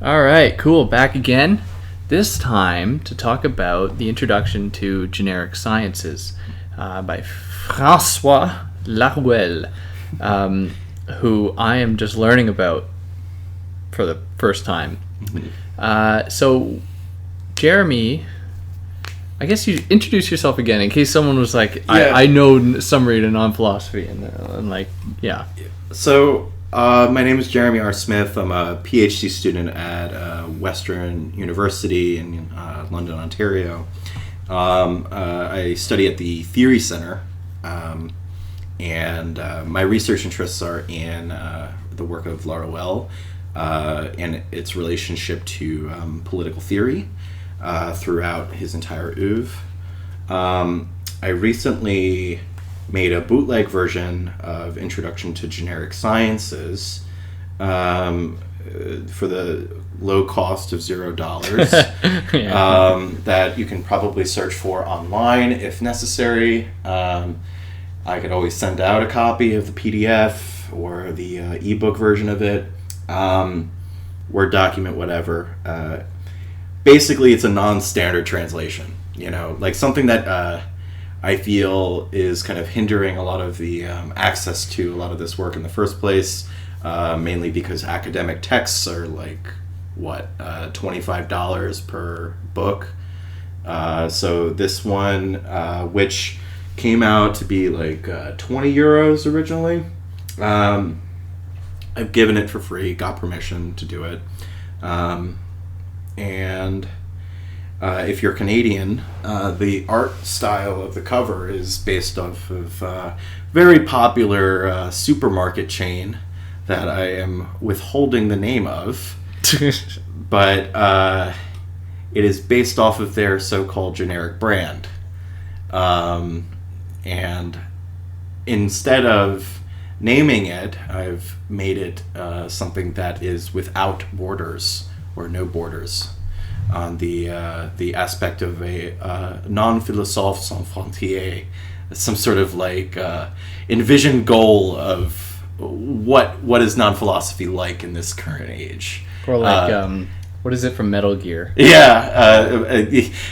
All right, cool. Back again. This time to talk about the introduction to generic sciences by François Laruelle, who I am just learning about for the first time. So, Jeremy, I guess you introduce yourself again in case someone was like, I know summary to non-philosophy, and like, yeah. So, my name is Jeremy R. Smith. I'm a PhD student at Western University in London, Ontario. I study at the Theory Center, and my research interests are in the work of Laruelle and its relationship to political theory throughout his entire oeuvre. I recently made a bootleg version of Introduction to Generic Sciences for the low cost of $0 that you can probably search for online if necessary. I could always send out a copy of the PDF or the ebook version of it, Word document, whatever. Basically, it's a non-standard translation, like something that I feel is kind of hindering a lot of the access to a lot of this work in the first place, mainly because academic texts are like, $25 per book. So this one, which came out to be like 20 euros originally, I've given it for free, got permission to do it. And if you're Canadian, the art style of the cover is based off of a very popular supermarket chain that I am withholding the name of, but it is based off of their so-called generic brand. And instead of naming it, I've made it something that is without borders or no borders, on the aspect of a non-philosophe sans frontières, some sort of like envisioned goal of what is non-philosophy like in this current age. Or like, what is it from Metal Gear? Yeah,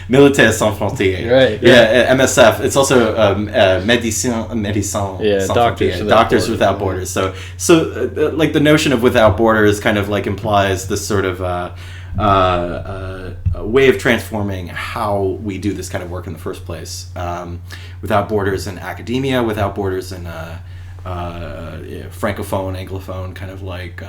Militaires sans frontières. Right. Yeah, MSF. It's also Médecins sans Doctors frontières. Doctors Without Borders. So like the notion of without borders kind of like implies this sort of a way of transforming how we do this kind of work in the first place. Without borders in academia, without borders in francophone, anglophone kind of like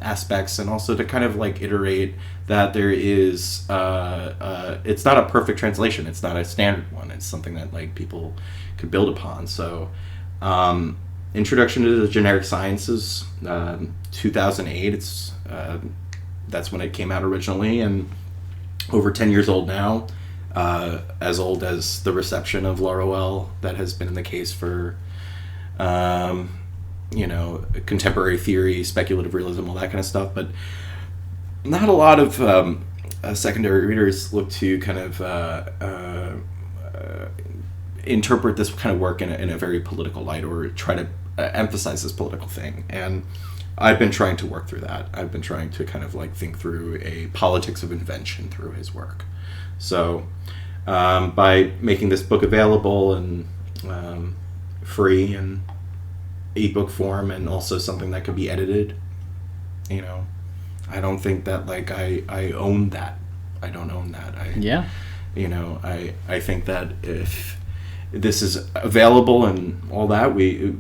aspects, and also to kind of like iterate that there is it's not a perfect translation, it's not a standard one, it's something that like people could build upon. So Introduction to the Generic Sciences, 2008, it's that's when it came out originally, and over 10 years old now, as old as the reception of Laruelle that has been in the case for contemporary theory, speculative realism, all that kind of stuff. But not a lot of secondary readers look to kind of interpret this kind of work in a very political light, or try to emphasize this political thing. And I've been trying to work through that. I've been trying to kind of like think through a politics of invention through his work. So by making this book available and free and ebook form, and also something that could be edited, I don't think that like I own that. I don't own that. I think that if this is available and all that, we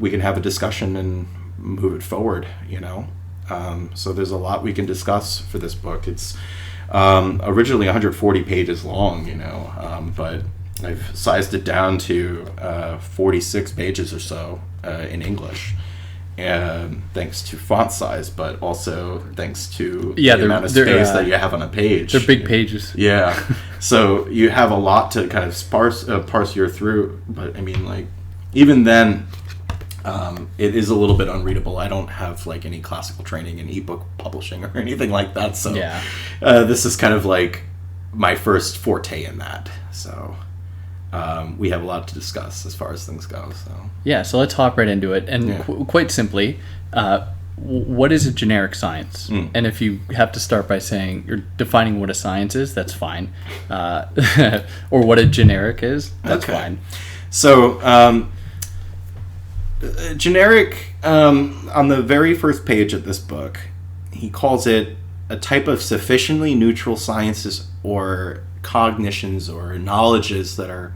can have a discussion and move it forward, so there's a lot we can discuss for this book. It's originally 140 pages long, but I've sized it down to 46 pages or so in English, and thanks to font size, but also thanks to the amount of space that you have on a page. They're big pages. Yeah, so you have a lot to kind of parse your through, but I mean, like, even then, it is a little bit unreadable. I don't have like any classical training in ebook publishing or anything like that, so this is kind of like my first forte in that. So we have a lot to discuss as far as things go. So Yeah, so let's hop right into it. And quite simply, what is a generic science? And if you have to start by saying you're defining what a science is, that's fine. Or what a generic is, that's fine. So, generic, on the very first page of this book, he calls it a type of sufficiently neutral sciences or cognitions or knowledges that are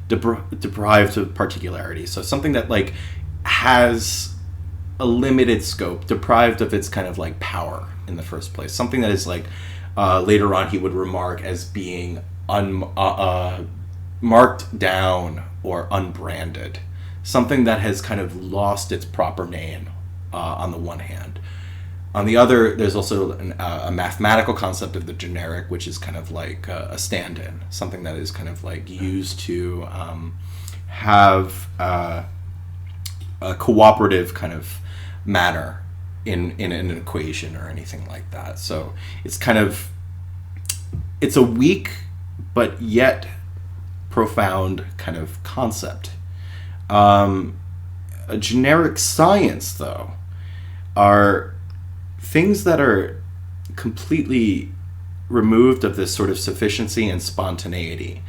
deprived of particularity. So something that like has a limited scope, deprived of its kind of like power in the first place. Something that is like later on he would remark as being marked down or unbranded. Something that has kind of lost its proper name on the one hand. On the other, there's also a mathematical concept of the generic, which is kind of like a stand-in, something that is kind of like used to have a cooperative kind of manner in an equation or anything like that. So it's kind of, it's a weak but yet profound kind of concept. A generic science, though, are things that are completely removed of this sort of sufficiency and spontaneity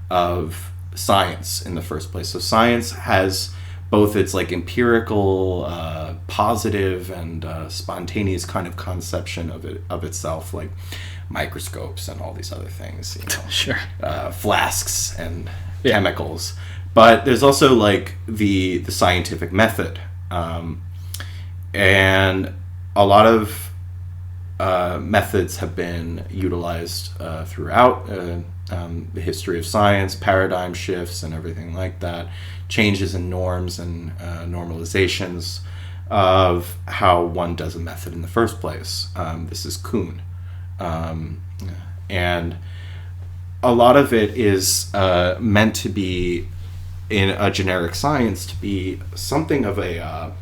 of science in the first place. So science has both its like empirical, positive, and spontaneous kind of conception of itself, like microscopes and all these other things, you know, Sure. Flasks and chemicals. But there's also like the scientific method, and a lot of methods have been utilized throughout the history of science, paradigm shifts and everything like that, changes in norms and normalizations of how one does a method in the first place. This is Kuhn. And a lot of it is meant to be, in a generic science, to be something of a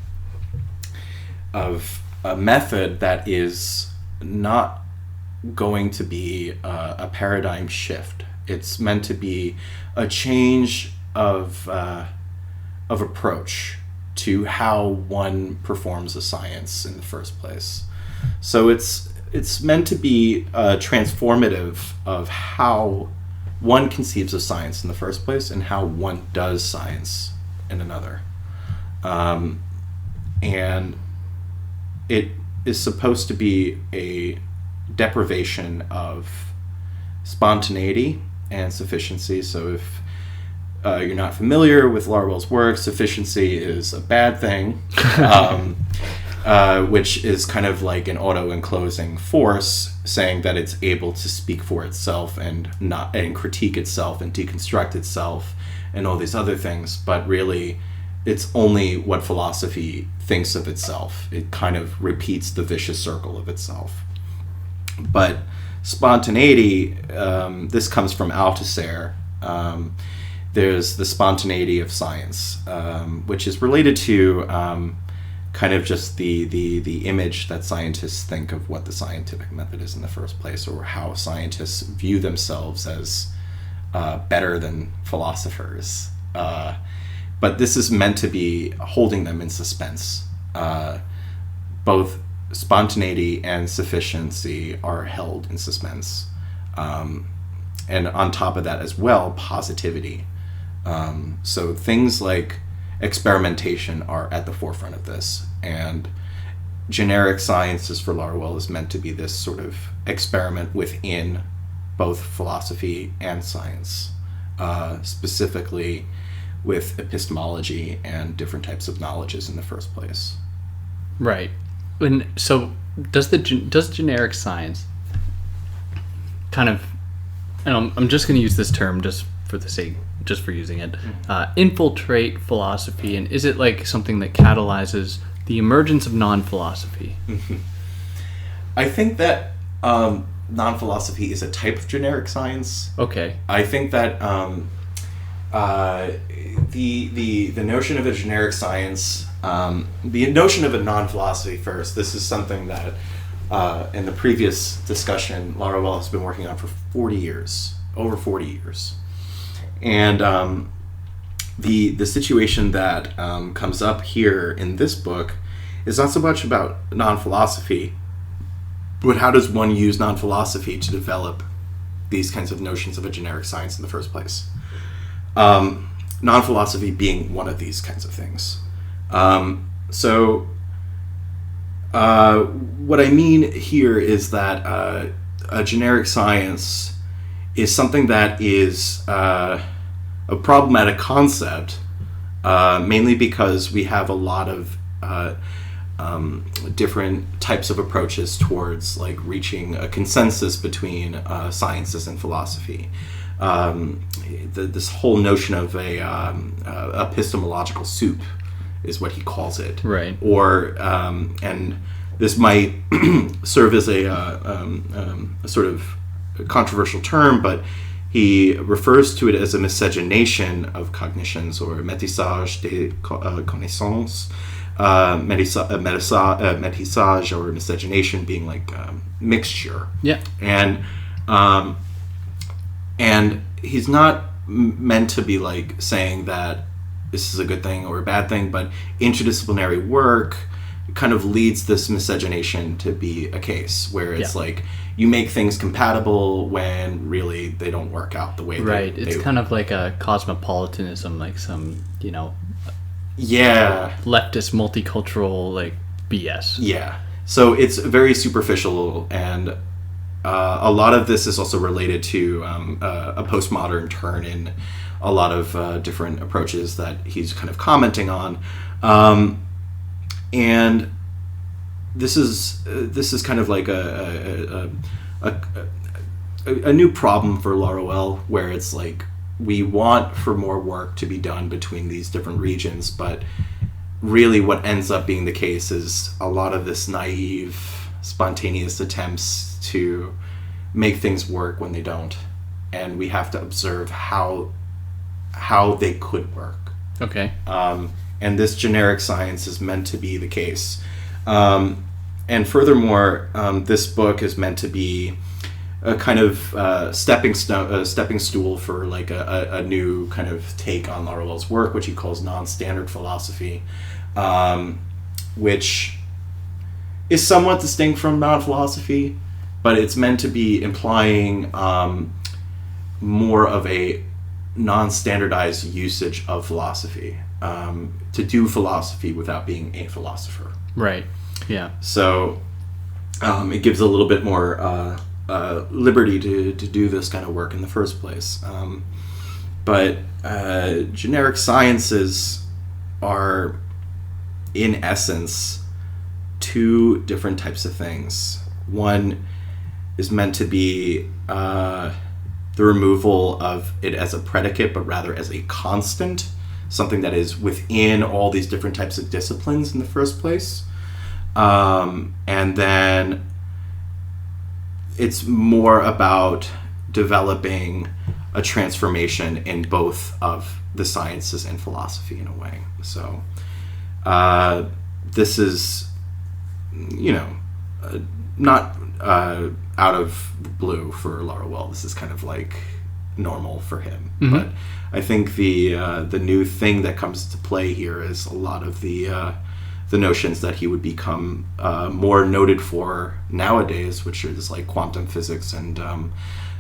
method that is not going to be a paradigm shift. It's meant to be a change of approach to how one performs a science in the first place. So it's meant to be transformative of how one conceives of science in the first place and how one does science in another. And it is supposed to be a deprivation of spontaneity and sufficiency. So if you're not familiar with Laruelle's work, sufficiency is a bad thing, which is kind of like an auto-enclosing force, saying that it's able to speak for itself and critique itself and deconstruct itself and all these other things. But really, it's only what philosophy thinks of itself. It kind of repeats the vicious circle of itself. But spontaneity, this comes from Althusser. There's the spontaneity of science, which is related to kind of just the image that scientists think of what the scientific method is in the first place, or how scientists view themselves as better than philosophers. But this is meant to be holding them in suspense. Both spontaneity and sufficiency are held in suspense. And on top of that as well, positivity. So things like experimentation are at the forefront of this. And generic sciences for Laruelle is meant to be this sort of experiment within both philosophy and science, specifically with epistemology and different types of knowledges in the first place. Right. And so does generic science kind of, and I'm just going to use this term just for using it, infiltrate philosophy, and is it like something that catalyzes the emergence of non-philosophy? I think that non-philosophy is a type of generic science. Okay. I think that the notion of a generic science, the notion of a non-philosophy first, this is something that in the previous discussion, Laruelle has been working on for over 40 years. And the situation that comes up here in this book is not so much about non-philosophy, but how does one use non-philosophy to develop these kinds of notions of a generic science in the first place? Non-philosophy being one of these kinds of things. So what I mean here is that a generic science is something that is a problematic concept, mainly because we have a lot of different types of approaches towards like reaching a consensus between sciences and philosophy. This whole notion of a epistemological soup is what he calls it, right? Or and this might serve as a sort of controversial term, but he refers to it as a miscegenation of cognitions, or métissage des connaissances. Métissage or miscegenation being like mixture. Yeah. And he's not meant to be like saying that this is a good thing or a bad thing, but interdisciplinary work kind of leads this miscegenation to be a case where it's like you make things compatible when really they don't work out the way right. It's kind of like a cosmopolitanism, like some, leftist multicultural like BS. Yeah. So it's very superficial, and a lot of this is also related to a postmodern turn in a lot of different approaches that he's kind of commenting on, and this is kind of like a new problem for Laruelle, where it's like we want for more work to be done between these different regions, but really what ends up being the case is a lot of this naive, spontaneous attempts to make things work when they don't, and we have to observe how they could work. Okay. And this generic science is meant to be the case. And furthermore, this book is meant to be a kind of stepping stool for like a new kind of take on Laruelle's work, which he calls non-standard philosophy, which is somewhat distinct from non-philosophy, but it's meant to be implying more of a non-standardized usage of philosophy, to do philosophy without being a philosopher. Right. Yeah. So it gives a little bit more liberty to do this kind of work in the first place. But generic sciences are, in essence, two different types of things. One is meant to be the removal of it as a predicate, but rather as a constant, something that is within all these different types of disciplines in the first place. And then it's more about developing a transformation in both of the sciences and philosophy in a way. So this is, not out of the blue for Laruelle. This is kind of like normal for him. Mm-hmm. But I think the new thing that comes to play here is a lot of the notions that he would become more noted for nowadays, which is like quantum physics and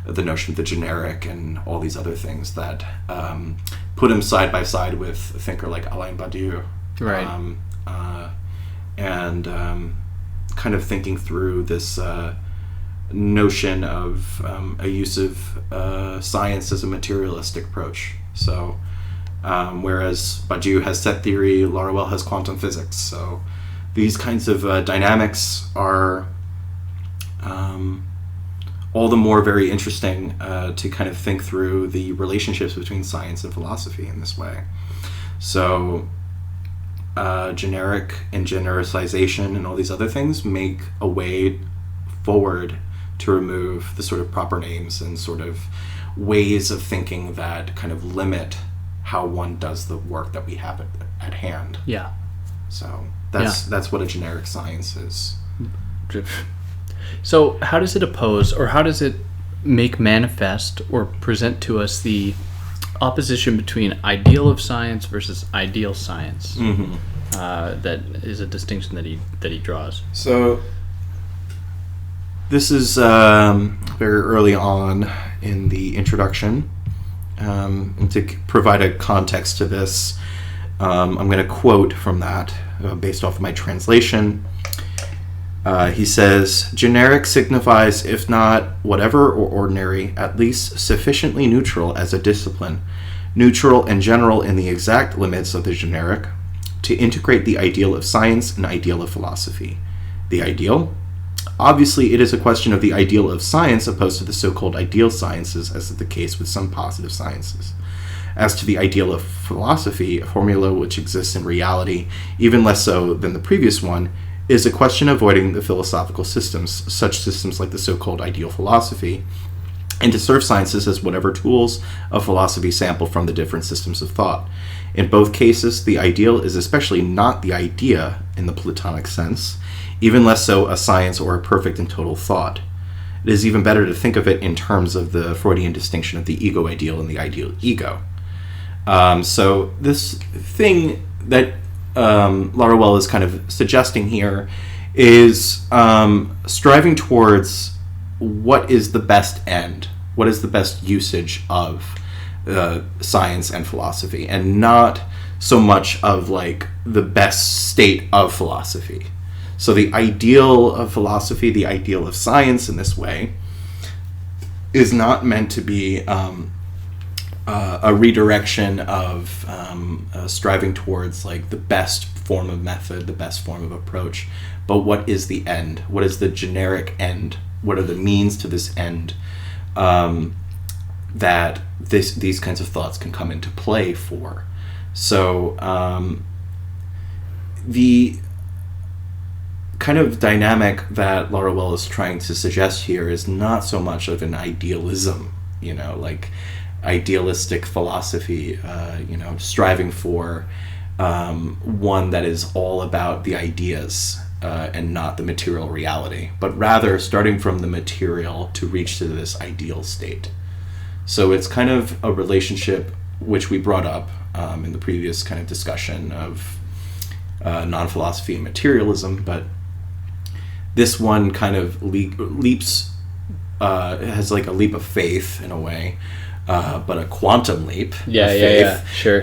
the notion of the generic and all these other things that put him side by side with a thinker like Alain Badiou. Right. And kind of thinking through this notion of a use of science as a materialistic approach. So whereas Badiou has set theory, Laruelle has quantum physics. So these kinds of dynamics are all the more very interesting to kind of think through the relationships between science and philosophy in this way. So generic and genericization and all these other things make a way forward to remove the sort of proper names and sort of ways of thinking that kind of limit how one does the work that we have at hand. Yeah. So that's what a generic science is. So how does it oppose, or how does it make manifest or present to us the opposition between ideal of science versus ideal science. Mm-hmm. That is a distinction that he draws. So this is very early on in the introduction. And to provide a context to this, I'm going to quote from that based off of my translation. He says, generic signifies, if not whatever or ordinary, at least sufficiently neutral as a discipline, neutral and general in the exact limits of the generic, to integrate the ideal of science and ideal of philosophy. The ideal? Obviously, it is a question of the ideal of science opposed to the so-called ideal sciences, as is the case with some positive sciences. As to the ideal of philosophy, a formula which exists in reality, even less so than the previous one, is a question avoiding the philosophical systems, such systems like the so-called ideal philosophy, and to serve sciences as whatever tools of philosophy sample from the different systems of thought. In both cases, the ideal is especially not the idea in the Platonic sense, even less so a science or a perfect and total thought. It is even better to think of it in terms of the Freudian distinction of the ego ideal and the ideal ego. So this thing that Laruelle is kind of suggesting here is striving towards what is the best end, what is the best usage of science and philosophy, and not so much of like the best state of philosophy. So the ideal of philosophy, the ideal of science in this way, is not meant to be a redirection of striving towards like the best form of method, the best form of approach, but what is the end? What is the generic end? What are the means to this end that these kinds of thoughts can come into play for? So the kind of dynamic that Laruelle is trying to suggest here is not so much of an idealism, like idealistic philosophy, striving for one that is all about the ideas and not the material reality, but rather starting from the material to reach to this ideal state. So it's kind of a relationship which we brought up in the previous kind of discussion of non-philosophy and materialism, but this one kind of leaps, has like a leap of faith in a way, but a quantum leap of faith, sure.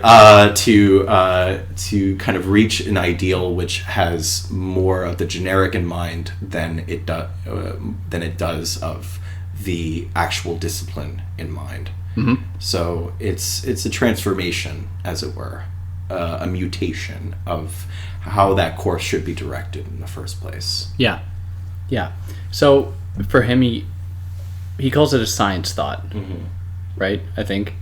To kind of reach an ideal which has more of the generic in mind than it does of the actual discipline in mind. Mm-hmm. So it's a transformation, as it were, a mutation of how that course should be directed in the first place. Yeah. So for him, he calls it a science thought, Mm-hmm. right? I think.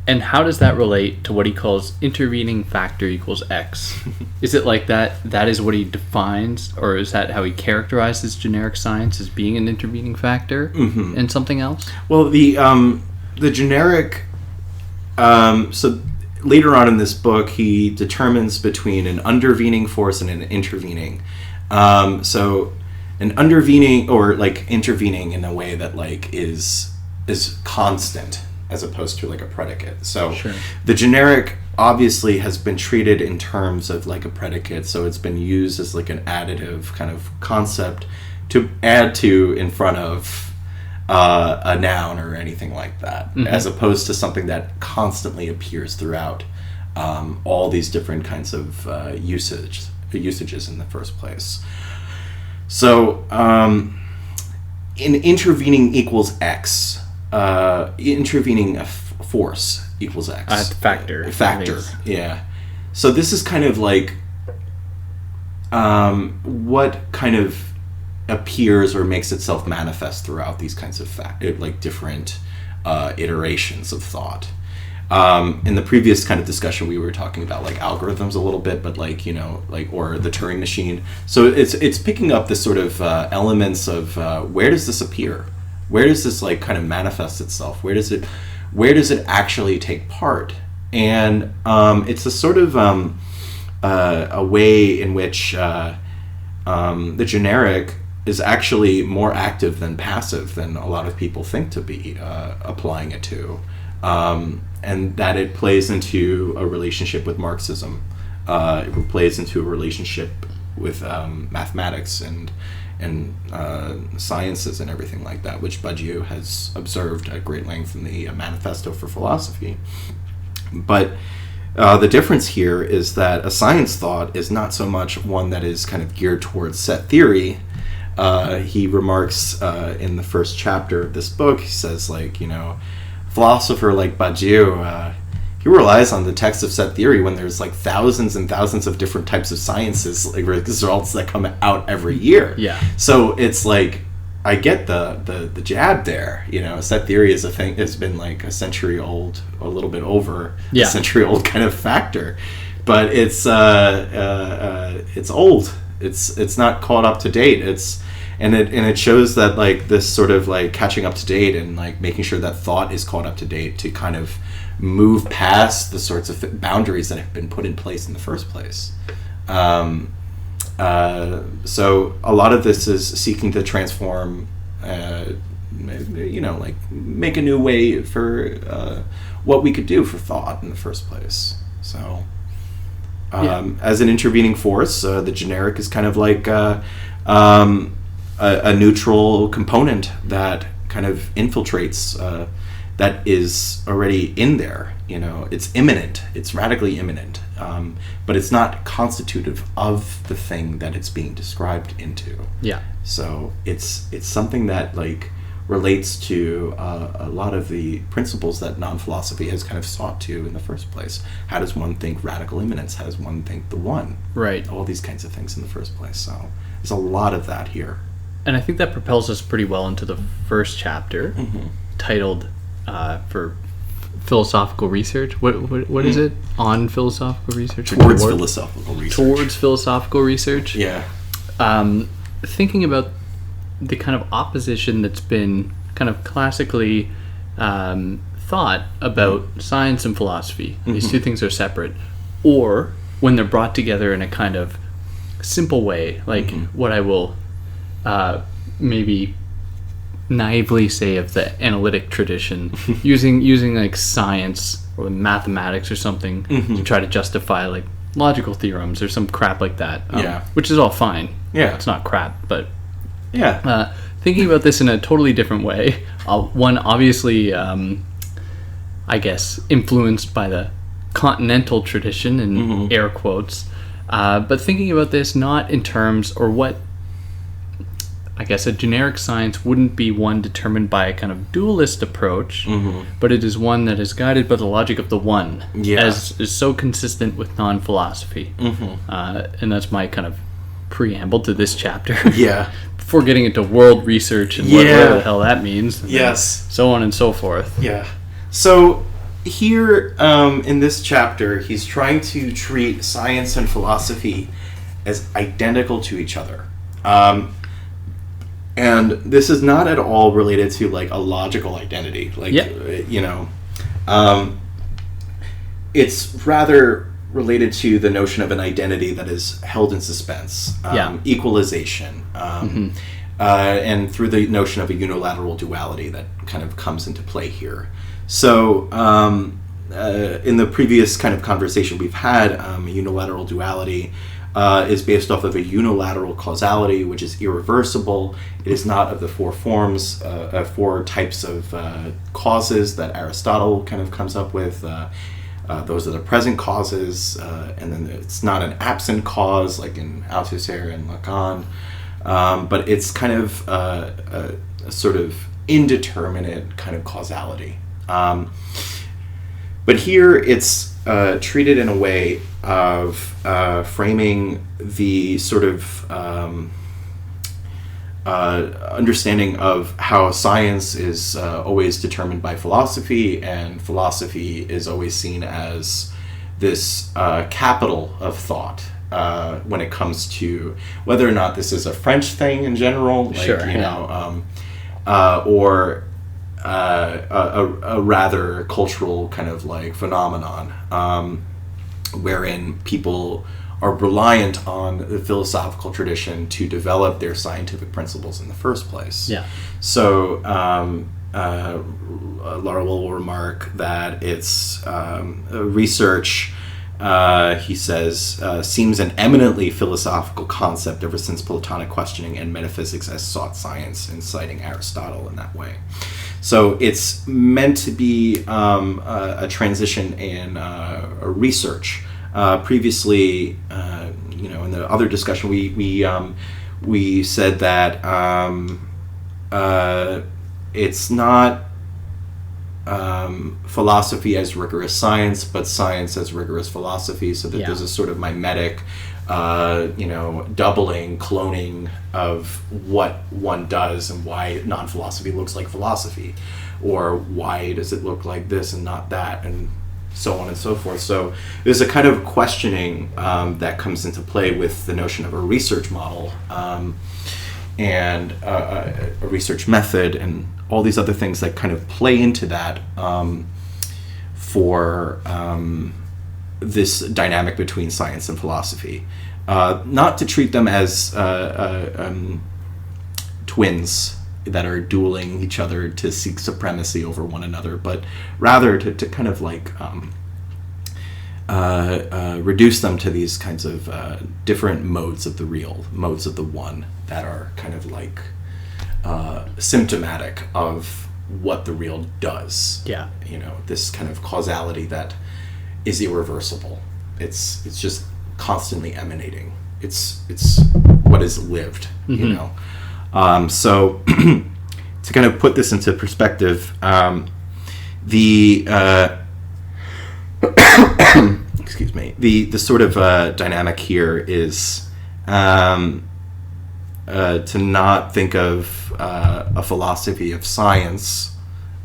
And how does that relate to what he calls intervening factor equals X? Is it like that is what he defines, or is that how he characterizes generic science as being an intervening factor Mm-hmm. in something else? Well, the generic. So later on in this book, he determines between an undervening force and an intervening. So an undervening, or like intervening in a way that like is constant, as opposed to like a predicate. So Sure. The generic obviously has been treated in terms of like a predicate, so it's been used as like an additive kind of concept to add to in front of a noun or anything like that, Mm-hmm. as opposed to something that constantly appears throughout all these different kinds of usages in the first place. So in intervening equals X, intervening force equals X. Factor. Yeah. So this is kind of like what kind of appears or makes itself manifest throughout these kinds of different iterations of thought. In the previous kind of discussion, we were talking about like algorithms a little bit, but or the Turing machine. So it's picking up this sort of elements of where does this appear? Where does this like kind of manifest itself? Where does it actually take part? And it's a sort of a way in which the generic is actually more active than passive than a lot of people think to be applying it to. and that it plays into a relationship with Marxism. It plays into a relationship with mathematics and sciences and everything like that, which Badiou has observed at great length in the Manifesto for Philosophy. But the difference here is that a science thought is not so much one that is kind of geared towards set theory. He remarks in the first chapter of this book, he says, like, you know, philosopher like Badiou, he relies on the text of set theory when there's like thousands and thousands of different types of sciences, like results that come out every year. Yeah. So it's like, I get the jab there. You know, set theory is a thing, has been like a century old, a little bit over a century old kind of factor, but it's old. It's not caught up to date. And it shows that like this sort of like catching up to date and like making sure that thought is caught up to date to kind of move past the sorts of boundaries that have been put in place in the first place. So a lot of this is seeking to transform, you know, like make a new way for what we could do for thought in the first place. So as an intervening force, the generic is kind of like a neutral component that kind of infiltrates, that is already in there. You know, it's immanent, it's radically immanent, but it's not constitutive of the thing that it's being described into. Yeah. So it's something that like relates to a lot of the principles that non-philosophy has kind of sought to in the first place. How does one think radical immanence? How does one think the one? Right. All these kinds of things in the first place. So there's a lot of that here. And I think that propels us pretty well into the first chapter, titled for philosophical research. What is it? On philosophical research? Towards philosophical research. Towards philosophical research. Yeah. Thinking about the kind of opposition that's been kind of classically thought about science and philosophy. These two things are separate. Or when they're brought together in a kind of simple way, like what I will maybe naively say of the analytic tradition, using like science or mathematics or something to try to justify like logical theorems or some crap like that. Which is all fine. Yeah. It's not crap, but yeah. Thinking about this in a totally different way, one obviously, I guess, influenced by the continental tradition in air quotes, but thinking about this not in terms, or what I guess a generic science wouldn't be one determined by a kind of dualist approach, but it is one that is guided by the logic of the one, as is so consistent with non-philosophy. And that's my kind of preamble to this chapter. Before getting into world research and whatever the hell that means. So on and so forth. So here in this chapter, he's trying to treat science and philosophy as identical to each other. And this is not at all related to like a logical identity. Like, you know, it's rather related to the notion of an identity that is held in suspense, equalization, and through the notion of a unilateral duality that kind of comes into play here. So in the previous kind of conversation we've had, unilateral duality is based off of a unilateral causality, which is irreversible. It is not of the four forms, four types of causes that Aristotle kind of comes up with. Those are the present causes, and then it's not an absent cause like in Althusser and Lacan, but it's kind of a sort of indeterminate kind of causality. But here it's treated in a way of framing the sort of understanding of how science is always determined by philosophy, and philosophy is always seen as this capital of thought when it comes to whether or not this is a French thing in general, like, or a rather cultural kind of like phenomenon, wherein people are reliant on the philosophical tradition to develop their scientific principles in the first place. So Laruelle will remark that it's research, he says, seems an eminently philosophical concept ever since Platonic questioning and metaphysics has sought science, and citing Aristotle in that way. So it's meant to be a transition in research. Previously, in the other discussion, we said that it's not philosophy as rigorous science, but science as rigorous philosophy, so that there's a sort of mimetic, doubling, cloning of what one does and why non-philosophy looks like philosophy, or why does it look like this and not that, and so on and so forth. So there's a kind of questioning that comes into play with the notion of a research model and a research method and all these other things that kind of play into that for this dynamic between science and philosophy. Not to treat them as twins that are dueling each other to seek supremacy over one another, but rather to kind of like reduce them to these kinds of different modes of the real, modes of the one, that are kind of like symptomatic of what the real does. Yeah. This kind of causality that is irreversible. It's just constantly emanating. It's what is lived, So to kind of put this into perspective, excuse me, the sort of dynamic here is to not think of a philosophy of science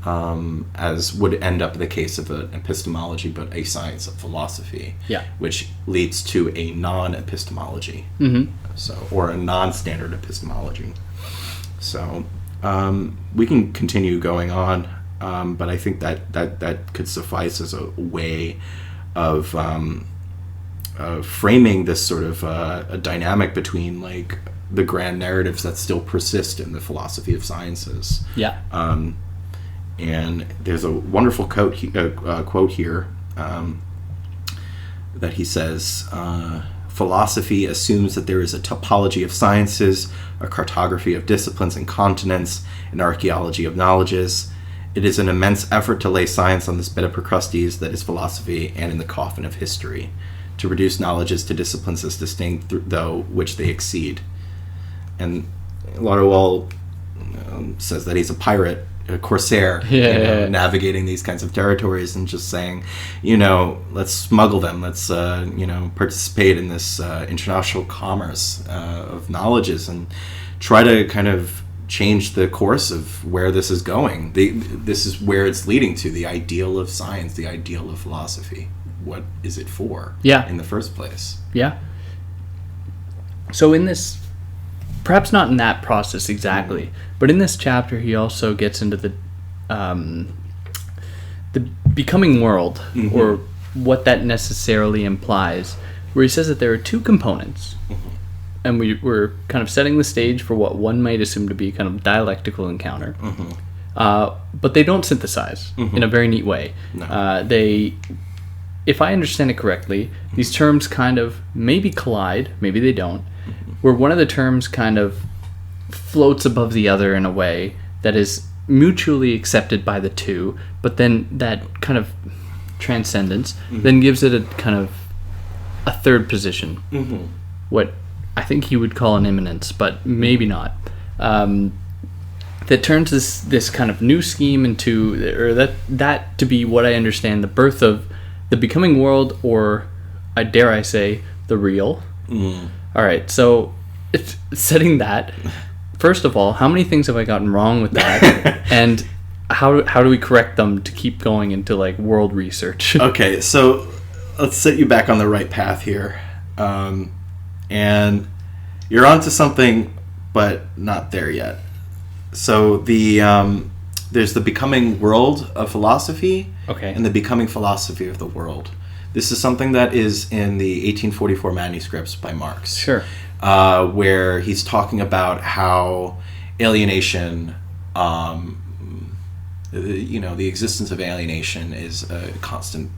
as would end up the case of an epistemology, but a science of philosophy, which leads to a non-epistemology, or a non-standard epistemology. So we can continue going on, but I think that could suffice as a way of framing this sort of a dynamic between like the grand narratives that still persist in the philosophy of sciences. Yeah. And there's a wonderful quote here that he says, philosophy assumes that there is a topology of sciences, a cartography of disciplines and continents, an archaeology of knowledges. It is an immense effort to lay science on this bed of Procrustes that is philosophy, and in the coffin of history, to reduce knowledges to disciplines as distinct, though which they exceed. And Laruelle says that he's a pirate, a corsair, navigating these kinds of territories and just saying, let's smuggle them, let's participate in this international commerce of knowledges and try to kind of change the course of where this is going. This is where it's leading to, the ideal of science, the ideal of philosophy. What is it for in the first place? Yeah. So in this, perhaps not in that process exactly, but in this chapter he also gets into the becoming world, or what that necessarily implies, where he says that there are two components, and we're kind of setting the stage for what one might assume to be kind of dialectical encounter, but they don't synthesize in a very neat way. No. If I understand it correctly, these terms kind of maybe collide, maybe they don't, where one of the terms kind of floats above the other in a way that is mutually accepted by the two, but then that kind of transcendence then gives it a kind of a third position, what I think he would call an immanence, but maybe not, that turns this kind of new scheme into, or that to be what I understand the birth of the becoming world, or I dare I say the real. All right, so it's setting that, first of all, how many things have I gotten wrong with that? And how do we correct them to keep going into like world research? Okay, so let's set you back on the right path here. And you're onto something, but not there yet. So there's the becoming world of philosophy, and the becoming philosophy of the world. This is something that is in the 1844 manuscripts by Marx. Sure. Where he's talking about how alienation the existence of alienation is a constant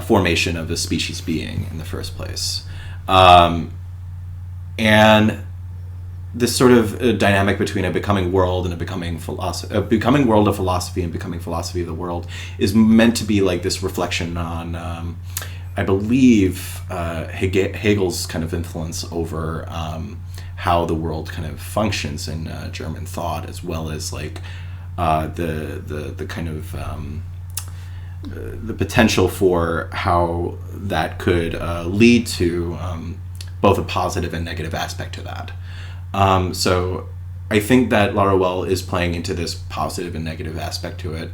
formation of a species being in the first place. And this sort of dynamic between a becoming world and a becoming world of philosophy and becoming philosophy of the world is meant to be like this reflection on, I believe, Hegel's kind of influence over how the world kind of functions in German thought, as well as like the kind of the potential for how that could lead to both a positive and negative aspect to that. So I think that Laruelle is playing into this positive and negative aspect to it,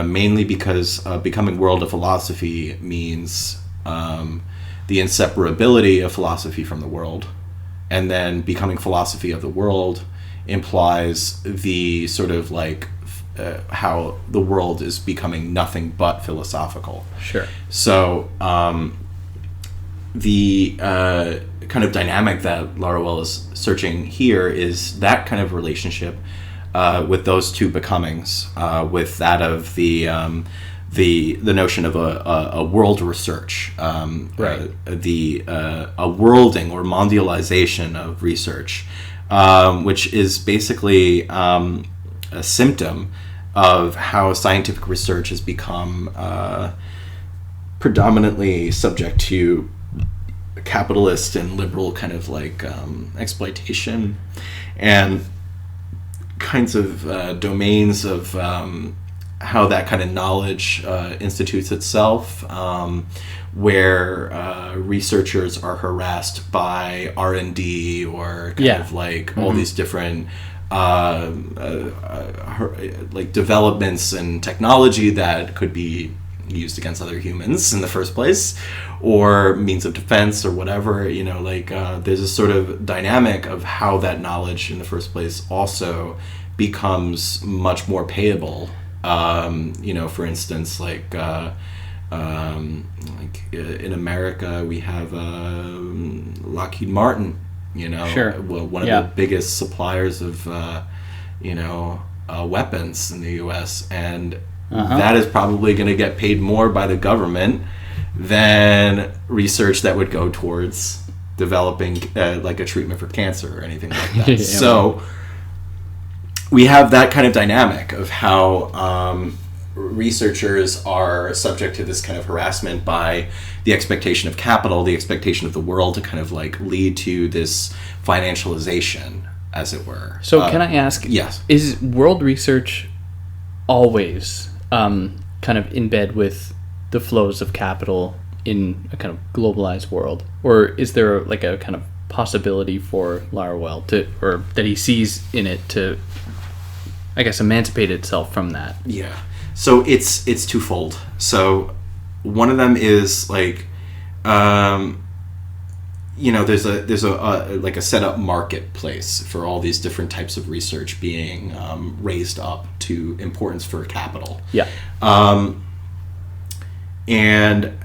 mainly because becoming world of philosophy means the inseparability of philosophy from the world, and then becoming philosophy of the world implies the sort of like how the world is becoming nothing but philosophical. Sure. So the kind of dynamic that Laruelle is searching here is that kind of relationship with those two becomings, with that of the notion of a world research, right? A worlding or mondialization of research, which is basically a symptom of how scientific research has become predominantly subject to capitalist and liberal kind of like exploitation and kinds of domains of how that kind of knowledge institutes itself, where researchers are harassed by R&D or kind of like all these different like developments in technology that could be used against other humans in the first place, or means of defense or whatever, there's a sort of dynamic of how that knowledge in the first place also becomes much more payable. For instance, like in America we have Lockheed Martin, Sure. one of the biggest suppliers of weapons in the US, and that is probably going to get paid more by the government than research that would go towards developing like a treatment for cancer or anything like that. So we have that kind of dynamic of how researchers are subject to this kind of harassment by the expectation of capital, the expectation of the world to kind of like lead to this financialization, as it were. So can I ask, yes, is world research always kind of in bed with the flows of capital in a kind of globalized world, or is there like a kind of possibility for Laruelle or that he sees in it to, I guess, emancipate itself from that? Yeah. So it's twofold. So one of them is like, there's a like a set up marketplace for all these different types of research being raised up to importance for capital. Yeah. And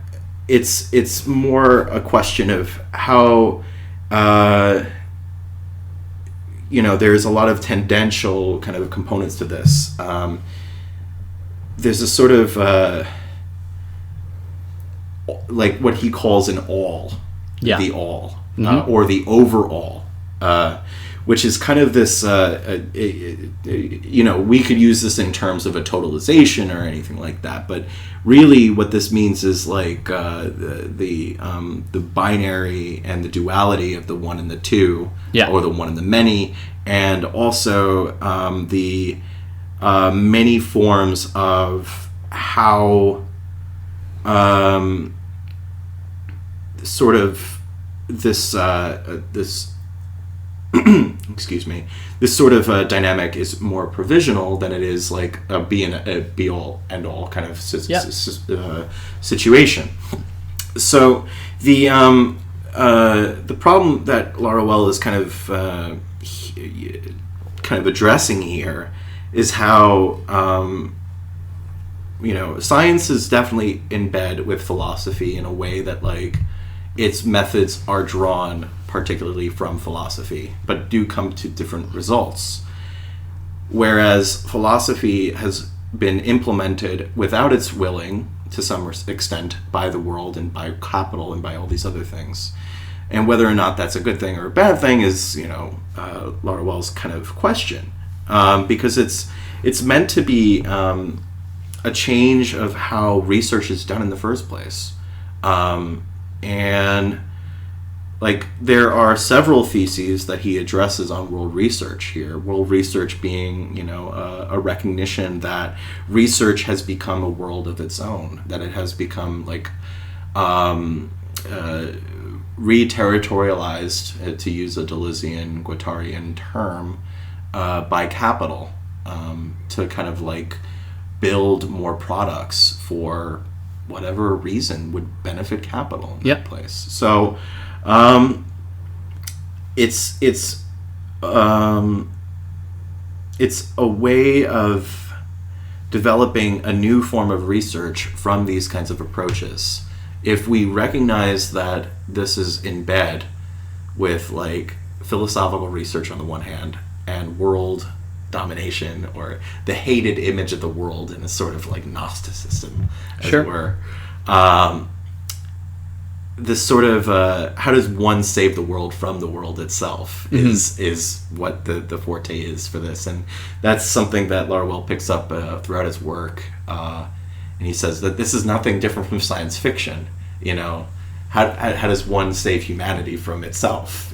it's more a question of how there's a lot of tendential kind of components to this. There's a sort of like what he calls an all. The all, or the overall, which is kind of this, we could use this in terms of a totalization or anything like that, but really what this means is like the binary and the duality of the one and the two, or the one and the many, and also the many forms of how sort of this excuse me, this sort of dynamic is more provisional than it is like a be all end all kind of situation. So the problem that Laruelle is kind of addressing here is how science is definitely in bed with philosophy in a way that like its methods are drawn particularly from philosophy, but do come to different results. whereas philosophy has been implemented without its willing, to some extent, by the world and by capital and by all these other things. And whether or not that's a good thing or a bad thing is, Laruelle's kind of question, because it's meant to be a change of how research is done in the first place, and like there are several theses that he addresses on world research here. World research being, a recognition that research has become a world of its own, that it has become like re-territorialized, to use a Deleuzean, Guattarian term, by capital, to kind of like build more products for whatever reason would benefit capital in that place. So it's a way of developing a new form of research from these kinds of approaches. If we recognize that this is in bed with like philosophical research on the one hand and world domination, or the hated image of the world in a sort of like Gnosticism, as it were, this sort of how does one save the world from the world itself is what the forte is for this, and that's something that Laruelle picks up throughout his work, and he says that this is nothing different from science fiction. How does one save humanity from itself?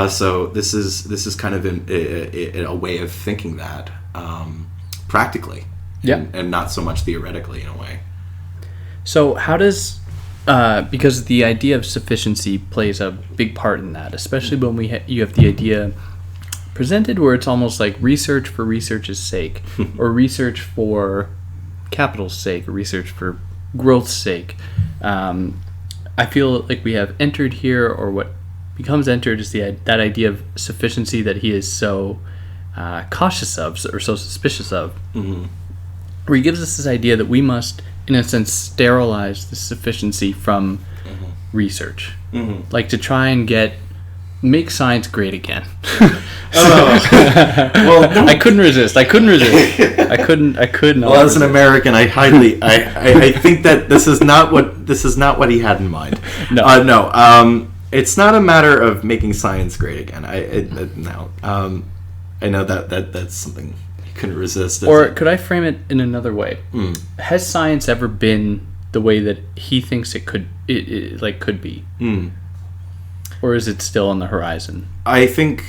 So this is kind of a way of thinking that practically, and not so much theoretically in a way. So how does because the idea of sufficiency plays a big part in that, especially when you have the idea presented where it's almost like research for research's sake, or research for capital's sake, or research for growth's sake. I feel like we have entered here, or what becomes entered is that idea of sufficiency that he is so cautious of, or so suspicious of, where he gives us this idea that we must, in a sense, sterilize the sufficiency from research, like to try and make science great again. Well, I couldn't resist. I couldn't. Well, as an American, I think that this is not what he had in mind. No. It's not a matter of making science great again. I know that's something he couldn't resist. Or could I frame it in another way? Has science ever been the way that he thinks it could be? Or is it still on the horizon? I think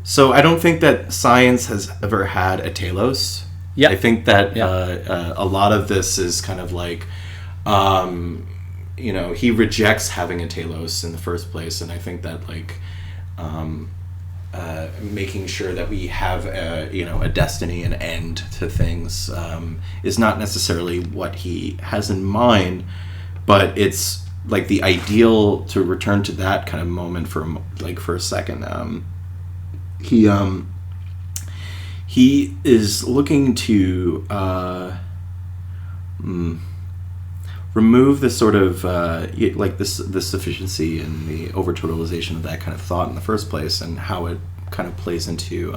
so. I don't think that science has ever had a telos. I think that a lot of this is kind of like, he rejects having a telos in the first place, and I think that like making sure that we have a destiny, an end to things, is not necessarily what he has in mind, but it's like the ideal to return to that kind of moment for a second. He is looking to remove the sort of the sufficiency and the over-totalization of that kind of thought in the first place, and how it kind of plays into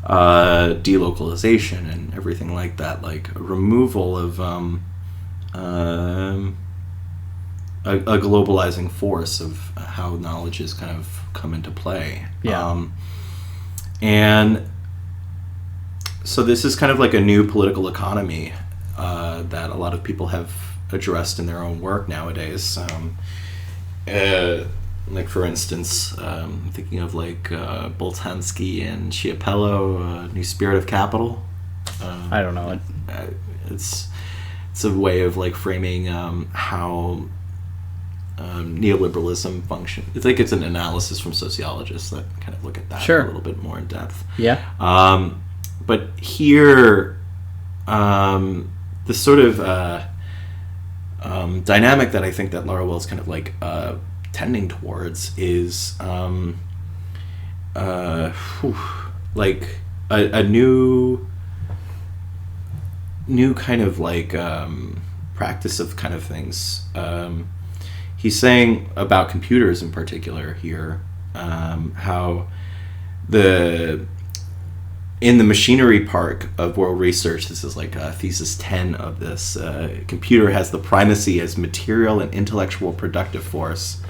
delocalization and everything like that, like a removal of a globalizing force of how knowledge has kind of come into play. And so this is kind of like a new political economy that a lot of people have addressed in their own work nowadays. Like, for instance, I'm thinking of like Boltanski and Schiapello, New Spirit of Capital. I don't know. It's a way of like framing how neoliberalism function. It's like it's an analysis from sociologists that kind of look at that a little bit more in depth. But here, the sort of dynamic that I think that Laruelle's kind of like tending towards is like a new kind of like practice of kind of things. He's saying about computers in particular here, how in the machinery part of world research, this is like thesis 10 of this, computer has the primacy as material and intellectual productive force,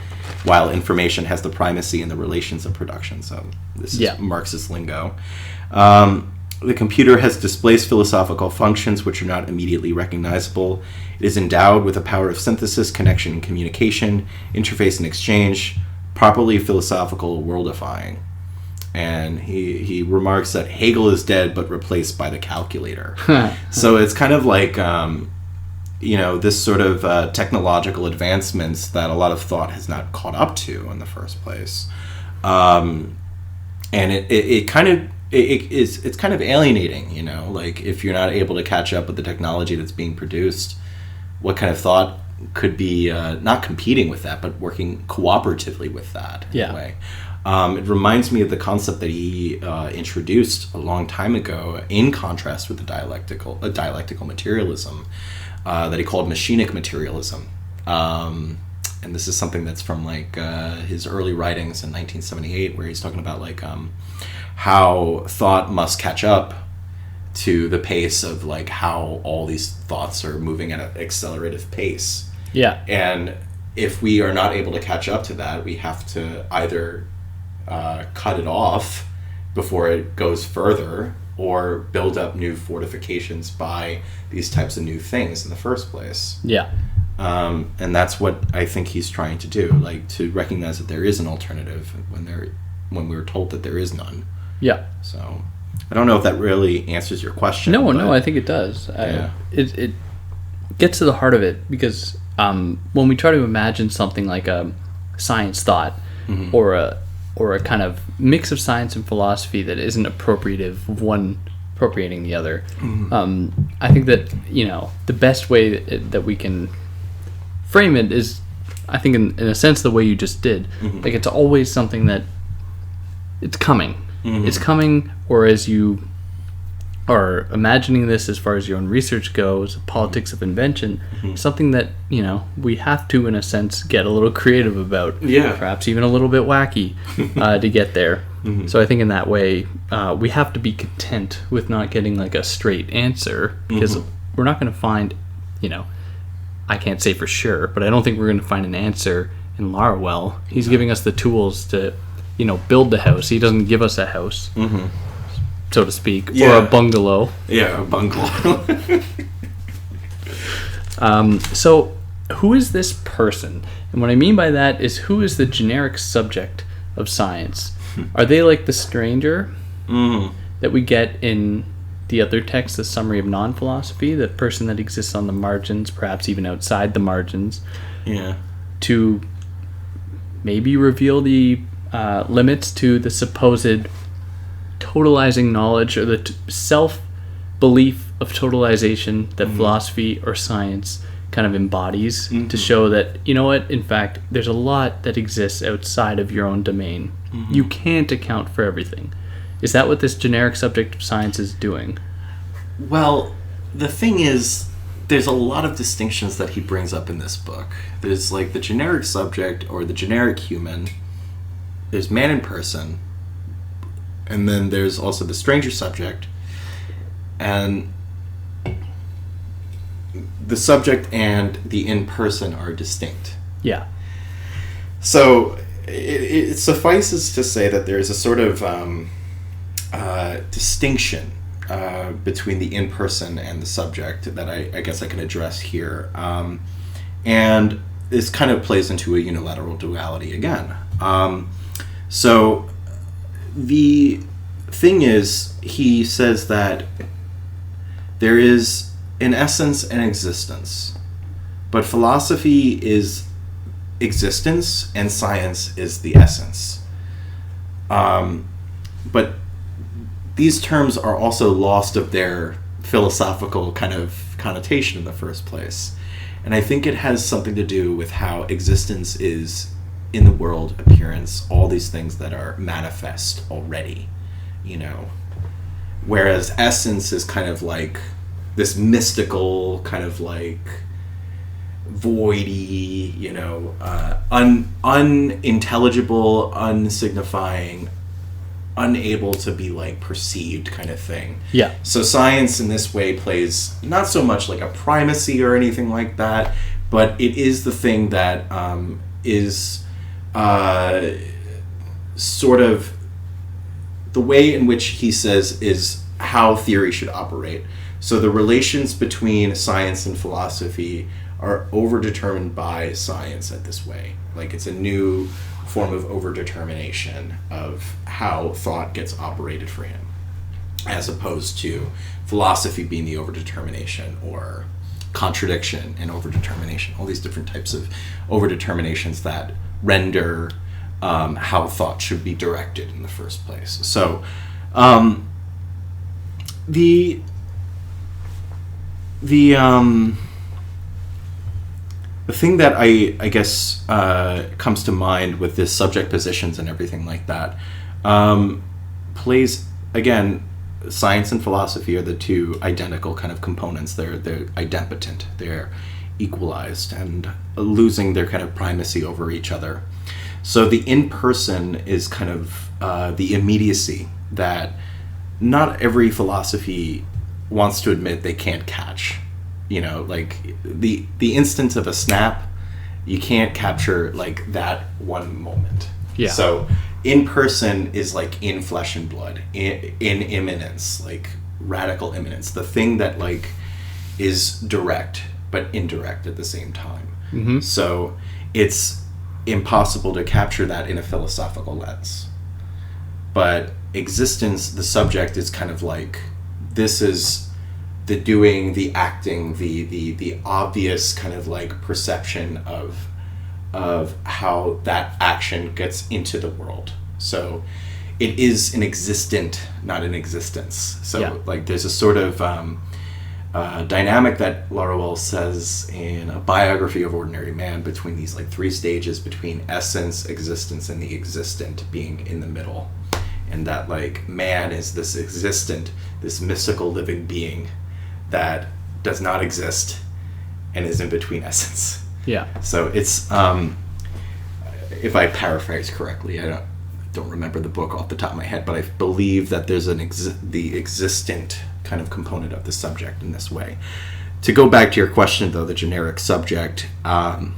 while information has the primacy in the relations of production. So this is Marxist lingo. The computer has displaced philosophical functions which are not immediately recognizable. It is endowed with a power of synthesis, connection, and communication, interface and exchange, properly philosophical, worldifying. And he remarks that Hegel is dead but replaced by the calculator. So it's kind of like, this sort of technological advancements that a lot of thought has not caught up to in the first place. And it's kind of alienating, like if you're not able to catch up with the technology that's being produced, what kind of thought could be not competing with that, but working cooperatively with that in a way. It reminds me of the concept that he introduced a long time ago, in contrast with the dialectical materialism, that he called machinic materialism. And this is something that's from his early writings in 1978, where he's talking about how thought must catch up to the pace of how all these thoughts are moving at an accelerated pace. Yeah. And if we are not able to catch up to that, we have to either cut it off before it goes further, or build up new fortifications by these types of new things in the first place. Yeah. And that's what I think he's trying to do, to recognize that there is an alternative when we were told that there is none. Yeah. So I don't know if that really answers your question. No, I think it does. Yeah. It gets to the heart of it, because when we try to imagine something like a science thought, mm-hmm. or a kind of mix of science and philosophy that isn't appropriative of one appropriating the other, mm-hmm. I think that the best way that we can frame it is, I think in a sense, the way you just did. Mm-hmm. It's always something that it's coming. Mm-hmm. It's coming, or as you are imagining this as far as your own research goes, politics of invention, mm-hmm. something that, we have to, in a sense, get a little creative about. Yeah. Perhaps even a little bit wacky to get there. Mm-hmm. So I think in that way, we have to be content with not getting a straight answer, because mm-hmm. we're not going to find, I can't say for sure, but I don't think we're going to find an answer in Laruelle. He's giving us the tools to build the house. He doesn't give us a house, mm-hmm. so to speak, or a bungalow. Yeah, a bungalow. So who is this person? And what I mean by that is, who is the generic subject of science? Are they like the stranger mm-hmm. that we get in the other text, the summary of non-philosophy, the person that exists on the margins, perhaps even outside the margins, to maybe reveal the limits to the supposed totalizing knowledge, or the self-belief of totalization that mm-hmm. philosophy or science kind of embodies, mm-hmm. to show that, in fact, there's a lot that exists outside of your own domain. Mm-hmm. You can't account for everything. Is that what this generic subject of science is doing? Well, the thing is, there's a lot of distinctions that he brings up in this book. There's the generic subject, or the generic human. There's man in person, and then there's also the stranger subject, and the subject and the in-person are distinct. Yeah. So it suffices to say that there's a sort of distinction between the in-person and the subject that I guess I can address here, and this kind of plays into a unilateral duality again. So the thing is, he says that there is, in essence, an existence, but philosophy is existence and science is the essence. But these terms are also lost of their philosophical kind of connotation in the first place. And I think it has something to do with how existence is, in the world, appearance, all these things that are manifest already, whereas essence is kind of this mystical kind of voidy, unintelligible, unsignifying, unable to be like perceived kind of thing. Yeah. So science in this way plays not so much like a primacy or anything like that, but it is the thing that is sort of the way in which he says is how theory should operate. So the relations between science and philosophy are overdetermined by science at this way. Like it's a new form of overdetermination of how thought gets operated for him, as opposed to philosophy being the overdetermination or contradiction and overdetermination, all these different types of overdeterminations that render how thought should be directed in the first place. So the thing that I guess comes to mind with this subject positions and everything like that plays, again, science and philosophy are the two identical kind of components. They're idempotent. They're equalized and losing their kind of primacy over each other. So the in-person is kind of the immediacy that not every philosophy wants to admit they can't catch. You know, like the instance of a snap, you can't capture like that one moment. Yeah. So in person is like in flesh and blood, in immanence, like radical immanence, the thing that like is direct but indirect at the same time. Mm-hmm. So it's impossible to capture that in a philosophical lens. But existence, the subject, is kind of like, this is the doing, the acting, the obvious kind of like perception of how that action gets into the world. So it is an existent, not an existence. So like there's a sort of dynamic that Laruelle says in a biography of Ordinary Man between these like three stages between essence, existence, and the existent being in the middle. And that like man is this existent, this mystical living being that does not exist and is in between essence. Yeah. So it's if I paraphrase correctly, I don't remember the book off the top of my head, but I believe that there's the existent kind of component of the subject in this way. To go back to your question, though, the generic subject, I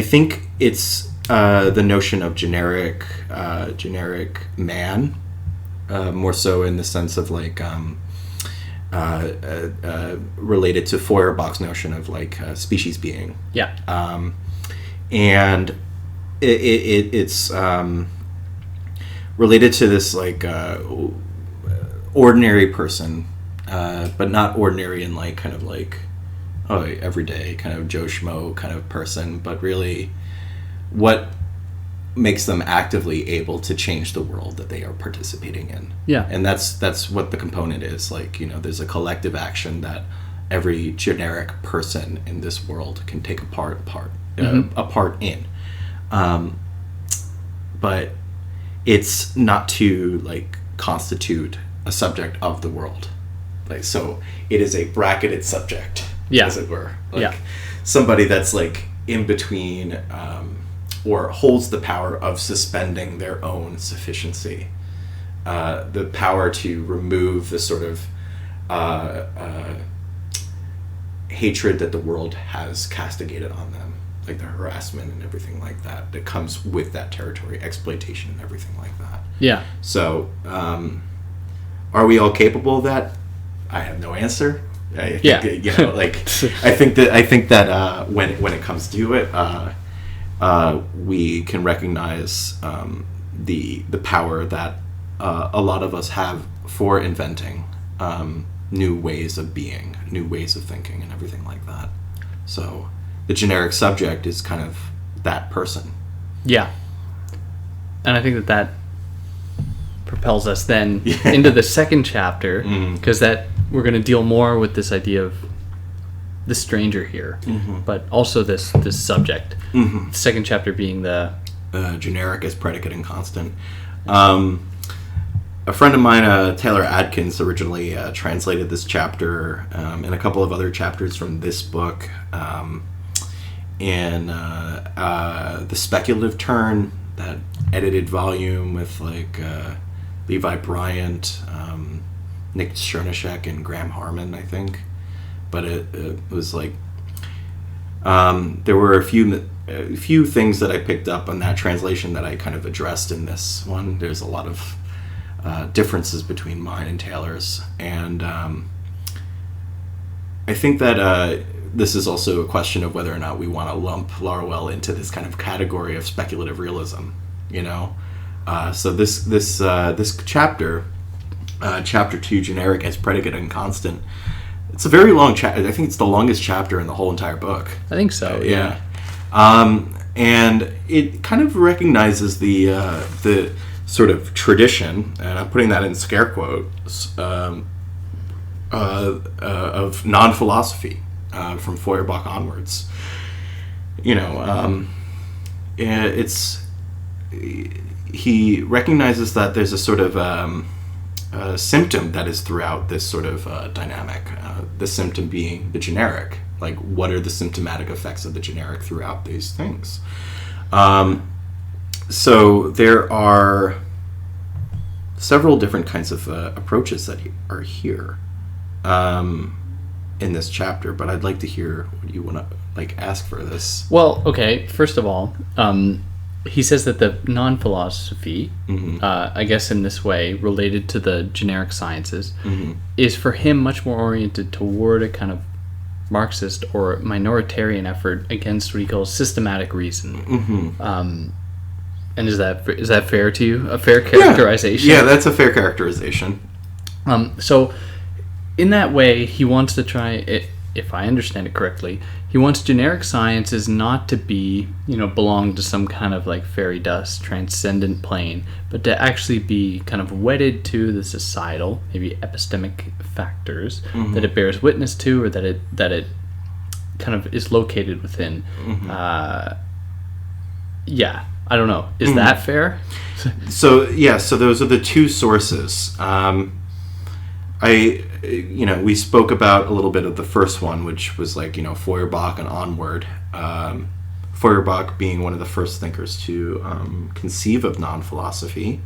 think it's the notion of generic man, more so in the sense of like related to Feuerbach's notion of like species being. Yeah. And it's related to this like ordinary person, but not ordinary in like kind of like everyday kind of Joe Schmo kind of person, but really what makes them actively able to change the world that they are participating in. Yeah. And that's what the component is. Like, you know, there's a collective action that every generic person in this world can take a part in. But it's not to like constitute a subject of the world. Like, so it is a bracketed subject, as it were. Like somebody that's like in between, or holds the power of suspending their own sufficiency, the power to remove the sort of hatred that the world has castigated on them, like the harassment and everything like that comes with that territory, exploitation and everything like that. Yeah. So, are we all capable of that? I have no answer. I think, you know, like I think that when it comes to it, we can recognize the power that a lot of us have for inventing new ways of being, new ways of thinking, and everything like that. So the generic subject is kind of that person. Yeah. And I think that propels us then into the second chapter, because that we're going to deal more with this idea of the stranger here, but also this subject. The second chapter being the generic as predicate and constant. A friend of mine, Taylor Adkins, originally translated this chapter and a couple of other chapters from this book in the speculative turn that edited volume with like Levi Bryant, Nick Chernyshek, and Graham Harmon, I think. But it was like there were a few things that I picked up on that translation that I kind of addressed in this one. There's a lot of differences between mine and Taylor's, and I think that this is also a question of whether or not we want to lump Laruelle into this kind of category of speculative realism, you know. So this chapter, chapter 2, generic as predicate and constant. It's a very long chapter. I think it's the longest chapter in the whole entire book. I think so. Yeah. And it kind of recognizes the sort of tradition, and I'm putting that in scare quotes, of non-philosophy from Feuerbach onwards. You know, he recognizes that there's a sort of a symptom that is throughout this sort of dynamic. The symptom being the generic. Like, what are the symptomatic effects of the generic throughout these things? So there are several different kinds of approaches that are here in this chapter, but I'd like to hear what you want to like ask for this. Well, okay. First of all, he says that the non-philosophy, I guess in this way, related to the generic sciences, is for him much more oriented toward a kind of Marxist or minoritarian effort against what he calls systematic reason. And is that fair to you? A fair characterization? Yeah, that's a fair characterization. So, in that way, he wants to try, if I understand it correctly, he wants generic sciences not to be, belong to some kind of like fairy dust, transcendent plane, but to actually be kind of wedded to the societal, maybe epistemic factors that it bears witness to, or that it kind of is located within. Yeah, I don't know. Is that fair? So those are the two sources. We spoke about a little bit of the first one, which was like, Feuerbach and onward. Feuerbach being one of the first thinkers to conceive of non-philosophy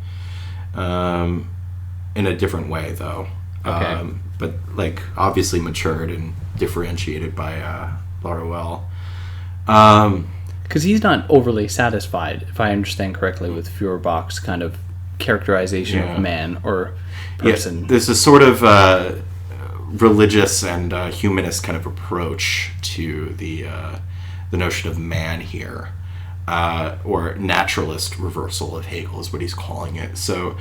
in a different way, though. Okay. But like obviously matured and differentiated by Laruelle. Because he's not overly satisfied, if I understand correctly, with Feuerbach's kind of characterization of man or person. Yeah, there's a sort of religious and humanist kind of approach to the notion of man here, or naturalist reversal of Hegel is what he's calling it. So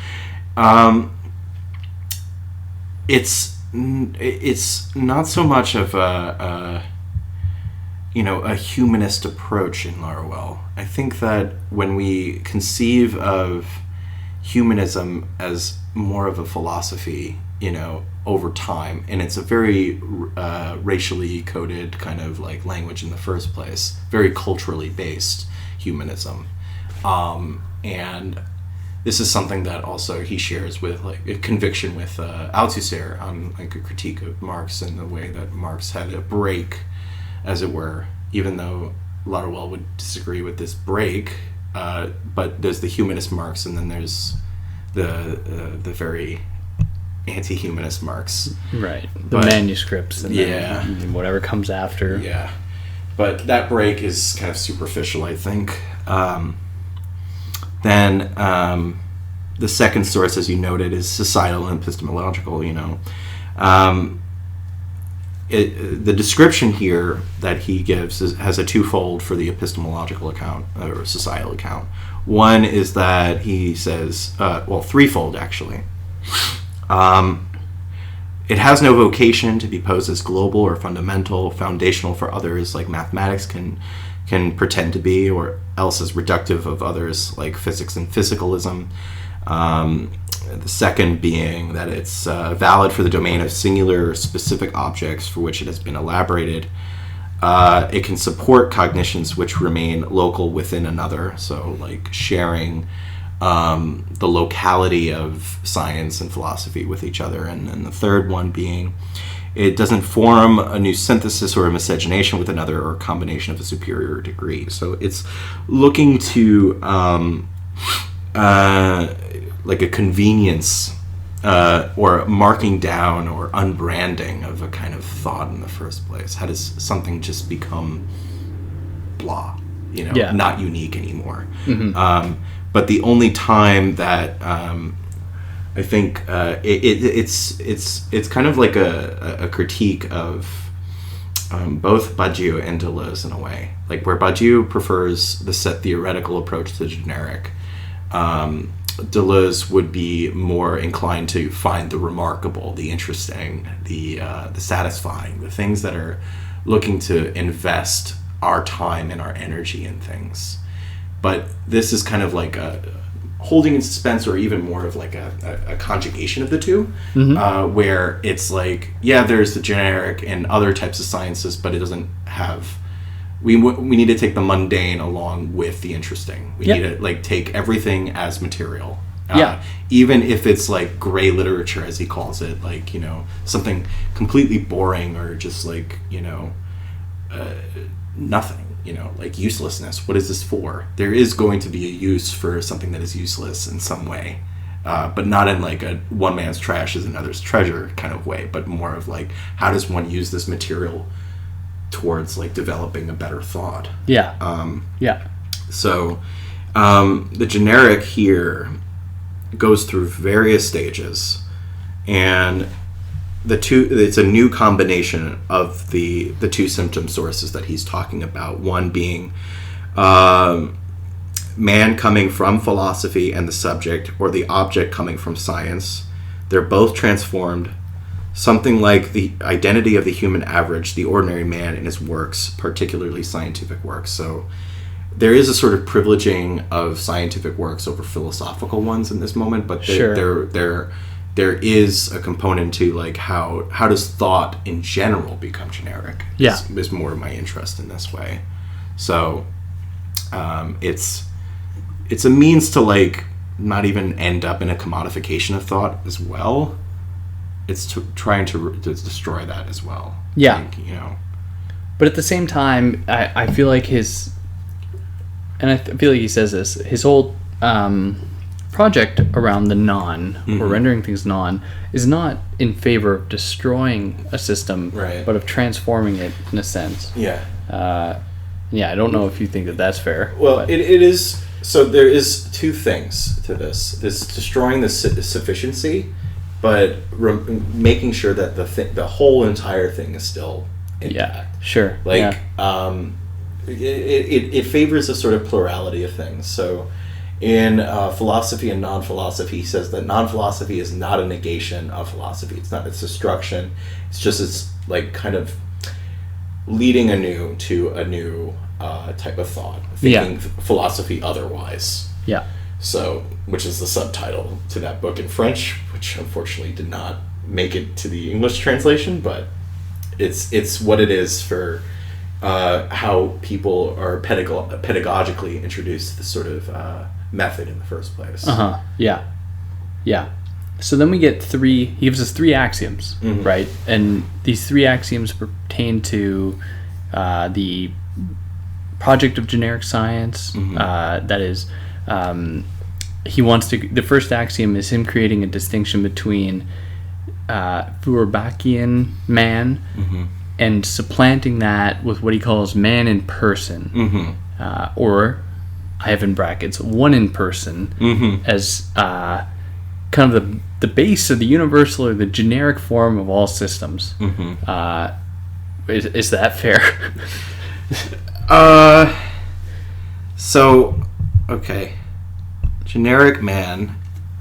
it's not so much of a humanist approach in Laruelle. I think that when we conceive of humanism as more of a philosophy, over time, and it's a very racially coded kind of like language in the first place, very culturally based humanism, and this is something that also he shares with like a conviction with Althusser on like a critique of Marx and the way that Marx had a break, as it were, even though Laruelle would disagree with this break. But there's the humanist Marx, and then there's the very anti-humanist Marx. Right. The manuscripts and then whatever comes after. Yeah. But that break is kind of superficial, I think. Then the second source, as you noted, is societal and epistemological, the description here that he gives has a twofold for the epistemological account or societal account. One is that he says, threefold actually. It has no vocation to be posed as global or fundamental, foundational for others like mathematics can pretend to be, or else as reductive of others like physics and physicalism. The second being that it's valid for the domain of singular specific objects for which it has been elaborated. It can support cognitions which remain local within another, so like sharing the locality of science and philosophy with each other. And then the third one being it doesn't form a new synthesis or a miscegenation with another or a combination of a superior degree. So it's looking to like a convenience or marking down or unbranding of a kind of thought in the first place? How does something just become blah, not unique anymore? But the only time that I think it's kind of like a critique of both Badiou and Deleuze in a way, like where Badiou prefers the set theoretical approach to the generic. Deleuze would be more inclined to find the remarkable, the interesting, the satisfying, the things that are looking to invest our time and our energy in things. But this is kind of like a holding in suspense, or even more of like a conjugation of the two, where it's like, there's the generic and other types of sciences, but it doesn't have... We need to take the mundane along with the interesting. We need to like take everything as material. Even if it's like gray literature, as he calls it, like, something completely boring or just like, nothing, like uselessness. What is this for? There is going to be a use for something that is useless in some way, but not in like a one man's trash is another's treasure kind of way, but more of like, how does one use this material towards like developing a better thought? So the generic here goes through various stages, and it's a new combination of the two symptom sources that he's talking about. One being man coming from philosophy and the subject, or the object coming from science. They're both transformed. Something like the identity of the human average, the ordinary man in his works, particularly scientific works. So there is a sort of privileging of scientific works over philosophical ones in this moment, but there is a component to like how does thought in general become generic? Is more of my interest in this way. So it's a means to like not even end up in a commodification of thought as well. It's trying to destroy that as well. I think, But at the same time, I feel like I feel like he says this, his whole project around the non, or rendering things non, is not in favor of destroying a system, but of transforming it in a sense. I don't know if you think that that's fair. Well, it is. So there is two things to this. This destroying the sufficiency, but making sure that the whole entire thing is still intact. Like, it favors a sort of plurality of things. So in philosophy and non-philosophy, he says that non-philosophy is not a negation of philosophy. It's not its destruction. It's like kind of leading anew to a new type of thought, thinking philosophy otherwise. So, which is the subtitle to that book in French, which unfortunately did not make it to the English translation, but it's what it is for how people are pedagogically introduced to this sort of method in the first place. So then we get he gives us three axioms, right? And these three axioms pertain to the project of generic science. That is, the first axiom is him creating a distinction between Feuerbachian man and supplanting that with what he calls man in person, or I have in brackets one in person, as kind of the base of the universal or the generic form of all systems. Is that fair? Okay, generic man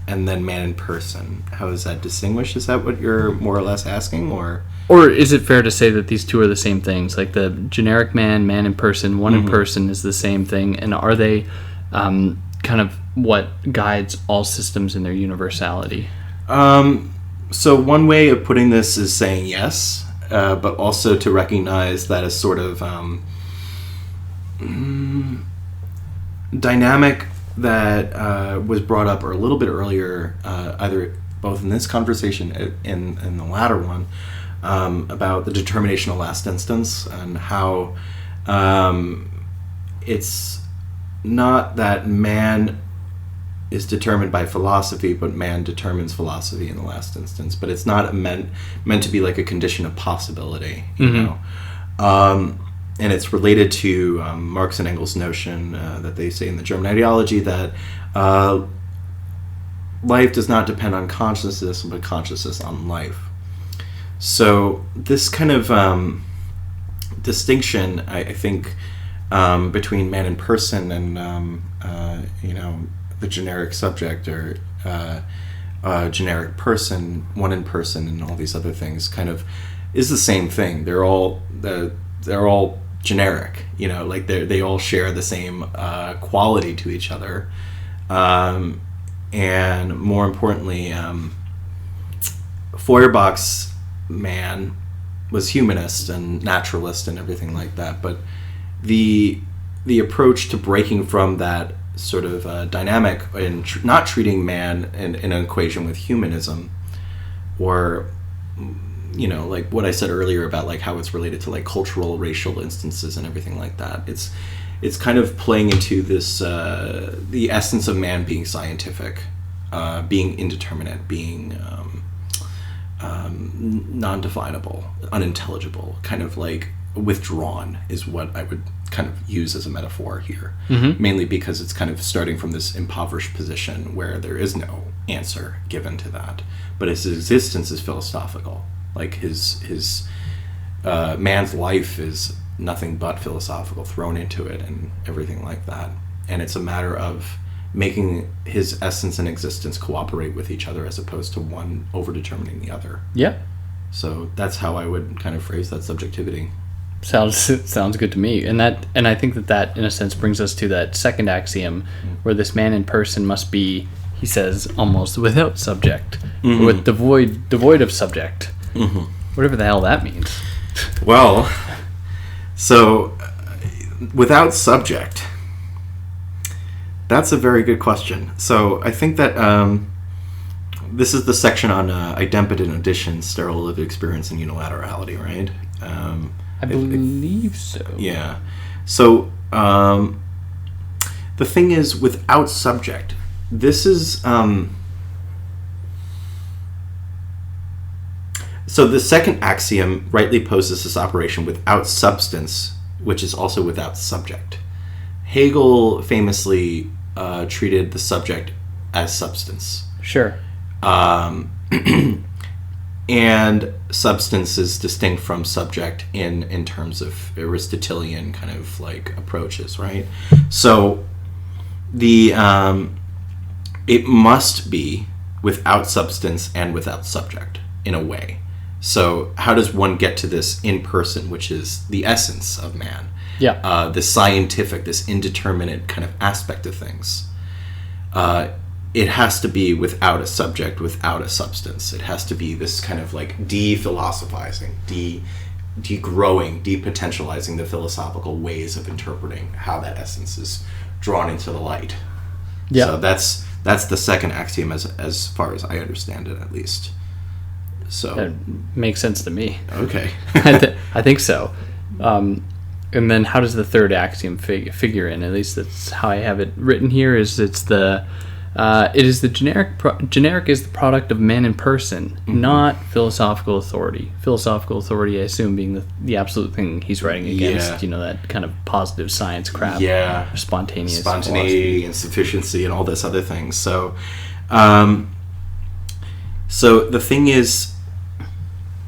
and then man in person. How is that distinguished? Is that what you're more or less asking, or is it fair to say that these two are the same things? Like the generic man in person, one in person is the same thing, and are they kind of what guides all systems in their universality? So one way of putting this is saying yes, but also to recognize that as sort of dynamic that was brought up or a little bit earlier, either both in this conversation and in the latter one, about the determination of last instance and how it's not that man is determined by philosophy, but man determines philosophy in the last instance. But it's not meant to be like a condition of possibility, you know. And it's related to Marx and Engels' notion that they say in the German ideology that life does not depend on consciousness, but consciousness on life. So this kind of distinction, I think, between man and person and the generic subject or generic person, one in person, and all these other things, kind of is the same thing. They're all generic, like they all share the same quality to each other, and more importantly, Feuerbach's man was humanist and naturalist and everything like that, but the approach to breaking from that sort of dynamic and not treating man in an equation with humanism, or like what I said earlier about like how it's related to like cultural, racial instances and everything like that. It's kind of playing into this the essence of man being scientific, being indeterminate, being non-definable, unintelligible, kind of like withdrawn is what I would kind of use as a metaphor here, mainly because it's kind of starting from this impoverished position where there is no answer given to that, but his existence is philosophical. Like his man's life is nothing but philosophical, thrown into it and everything like that, and it's a matter of making his essence and existence cooperate with each other as opposed to one over-determining the other. Yeah. So that's how I would kind of phrase that subjectivity. Sounds good to me, and I think that in a sense brings us to that second axiom, where this man in person must be, he says, almost without subject, with devoid of subject, whatever the hell that means. Well, so without subject, that's a very good question. So I think that this is the section on idempotent addition, sterile lived experience, and unilaterality, right? I believe so. Yeah. So the thing is, without subject, this is... so the second axiom rightly poses this operation without substance, which is also without subject. Hegel famously treated the subject as substance. Sure. And substance is distinct from subject in terms of Aristotelian kind of like approaches, right? So the it must be without substance and without subject in a way. So how does one get to this in person, which is the essence of man? Yeah. The scientific, this indeterminate kind of aspect of things. It has to be without a subject, without a substance. It has to be this kind of like de-philosophizing, de-growing, de-potentializing the philosophical ways of interpreting how that essence is drawn into the light. Yeah. So that's the second axiom as far as I understand it, at least. So that makes sense to me. Okay. I think so. And then how does the third axiom figure in? At least that's how I have it written here. It is the generic is the product of man in person, not philosophical authority. Philosophical authority, I assume, being the absolute thing he's writing against. Yeah. That kind of positive science crap. Yeah. Spontaneity and sufficiency and all this other things. So, so the thing is,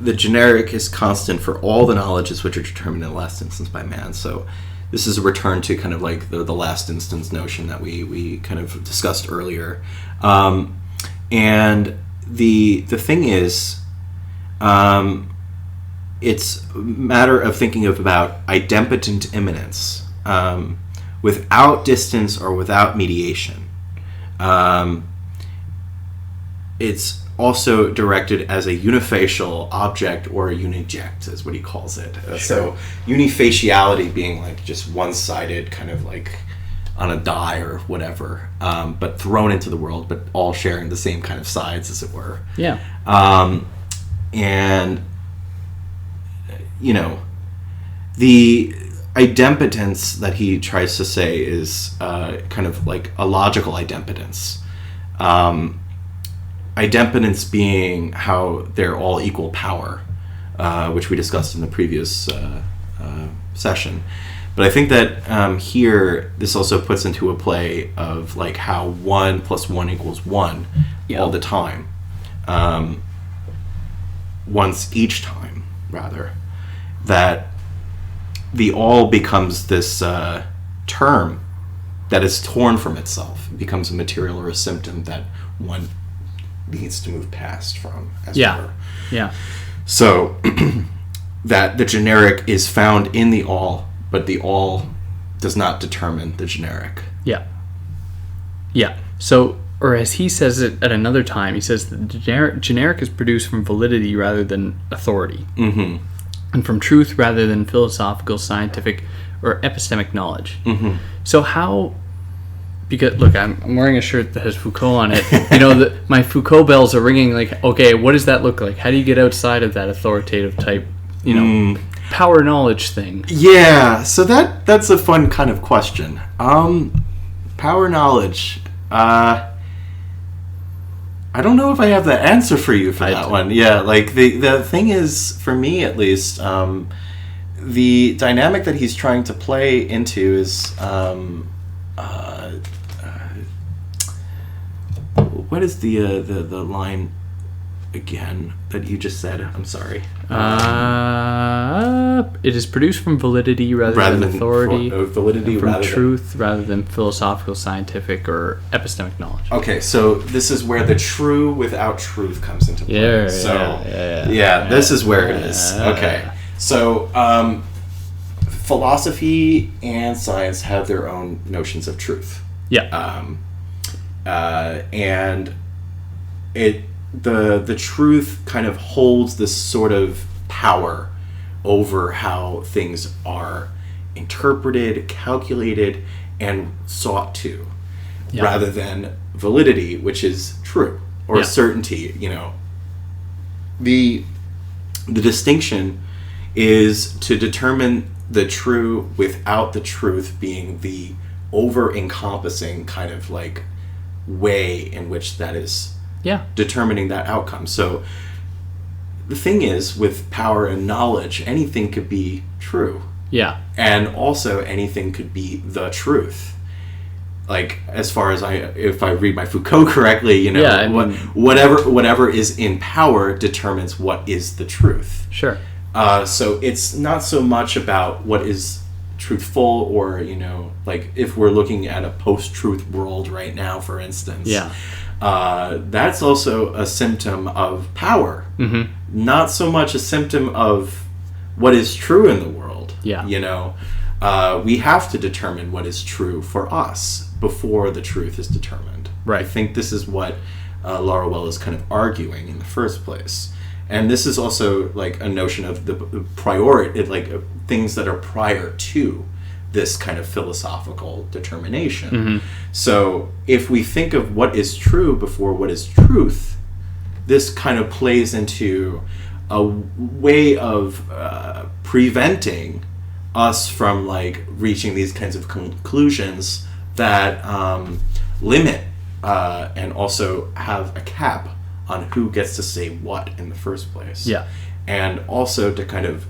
the generic is constant for all the knowledges which are determined in the last instance by man. So this is a return to kind of like the last instance notion that we kind of discussed earlier. And the thing is, it's a matter of thinking about idempotent immanence, without distance or without mediation. It's also directed as a unifacial object or a uniject, is what he calls it. Sure. So unifaciality being like just one-sided, kind of like on a die or whatever, but thrown into the world, but all sharing the same kind of sides, as it were. Yeah. And the idempotence that he tries to say is kind of like a logical idempotence. Idempotence being how they're all equal power, which we discussed in the previous session. But I think that here, this also puts into a play of like how 1 + 1 = 1 all the time. Once each time, rather. That the all becomes this term that is torn from itself. It becomes a material or a symptom that one needs to move past from, as it were. Yeah. So that the generic is found in the all, but the all does not determine the generic. Yeah. Yeah. So, or as he says it at another time, he says that the generic is produced from validity rather than authority. Mm-hmm. And from truth rather than philosophical, scientific, or epistemic knowledge. Mm-hmm. So how... Because, look, I'm wearing a shirt that has Foucault on it. You know, my Foucault bells are ringing like, okay, what does that look like? How do you get outside of that authoritative type, power knowledge thing? Yeah, so that's a fun kind of question. Power knowledge. I don't know if I have the answer for you for that one. Yeah, like the thing is, for me at least, the dynamic that he's trying to play into is what is the line again that you just said? I'm sorry. It is produced from validity rather than authority. Validity from rather truth rather than philosophical, scientific, or epistemic knowledge. Okay, so this is where the true without truth comes into play. This is where it is. Okay, so philosophy and science have their own notions of truth. Yeah. And the truth kind of holds this sort of power over how things are interpreted, calculated, and sought to, rather than validity, which is true, or certainty. The distinction is to determine the true without the truth being the over-encompassing kind of like way in which that is determining that outcome. So the thing is, with power and knowledge, anything could be true. Yeah. And also anything could be the truth. Like, as far as if I read my Foucault correctly, whatever is in power determines what is the truth. Sure. So it's not so much about what is truthful, or like if we're looking at a post-truth world right now, for instance, that's also a symptom of power. Mm-hmm. Not so much a symptom of what is true in the world. We have to determine what is true for us before the truth is determined. Right. I think this is what Laruelle is kind of arguing in the first place. And this is also like a notion of the priority, like things that are prior to this kind of philosophical determination. Mm-hmm. So if we think of what is true before what is truth, this kind of plays into a way of preventing us from like reaching these kinds of conclusions that limit and also have a cap on who gets to say what in the first place. Yeah. And also to kind of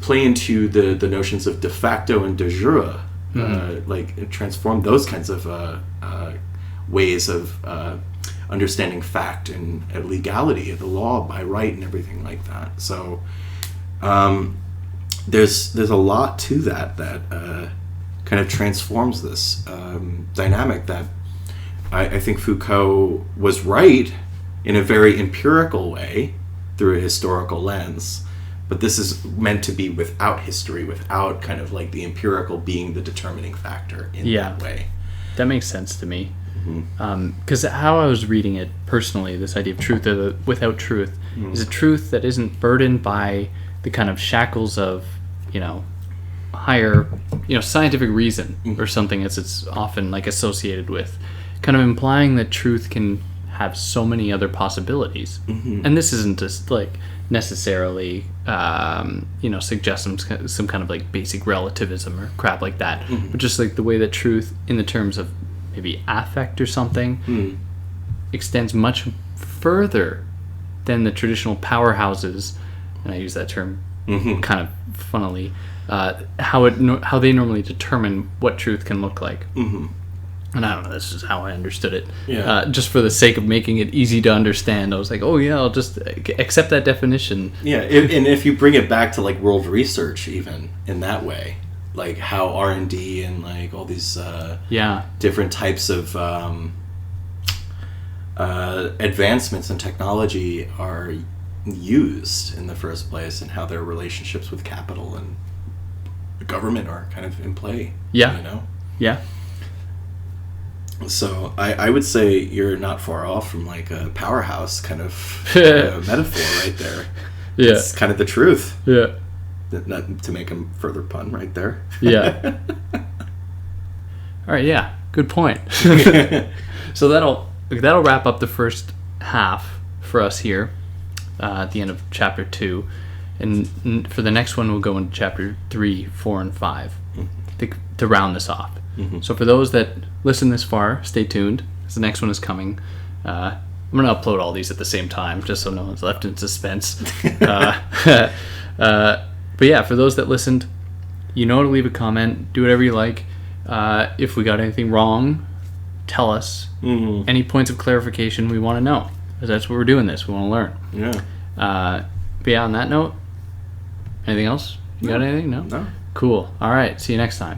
play into the notions of de facto and de jure, like transform those kinds of ways of understanding fact and legality of the law by right and everything like that. So there's a lot to that kind of transforms this dynamic that I think Foucault was right in a very empirical way through a historical lens, but this is meant to be without history, without kind of like the empirical being the determining factor in that way. That makes sense to me. Because how I was reading it personally, this idea of truth without truth is a truth that isn't burdened by the kind of shackles of, higher, scientific reason or something as it's often like associated with. Kind of implying that truth can have so many other possibilities. And this isn't just like necessarily suggest some kind of like basic relativism or crap like that, but just like the way that truth in the terms of maybe affect or something, extends much further than the traditional powerhouses, and I use that term kind of funnily, how they normally determine what truth can look like. And I don't know, this is how I understood it. Yeah. Just for the sake of making it easy to understand, I was like, oh yeah, I'll just accept that definition. Yeah, and if you bring it back to like world research, even in that way, like how R&D and like all these different types of advancements in technology are used in the first place, and how their relationships with capital and government are kind of in play. Yeah. You know? Yeah. So I would say you're not far off from like a powerhouse kind of metaphor right there. Yeah. It's kind of the truth. Yeah. Not to make a further pun right there. Yeah. All right, yeah. Good point. So that'll wrap up the first half for us here at the end of chapter 2. And for the next one, we'll go into chapter 3, 4, and 5 to round this off. So for those that listen this far, stay tuned, because the next one is coming. I'm going to upload all these at the same time, just so no one's left in suspense. But yeah, for those that listened, you know to leave a comment. Do whatever you like. If we got anything wrong, tell us. Any points of clarification, we want to know, because that's what we're doing this. We want to learn. Yeah. But yeah, on that note, anything else? You got anything? No? No. Cool. All right. See you next time.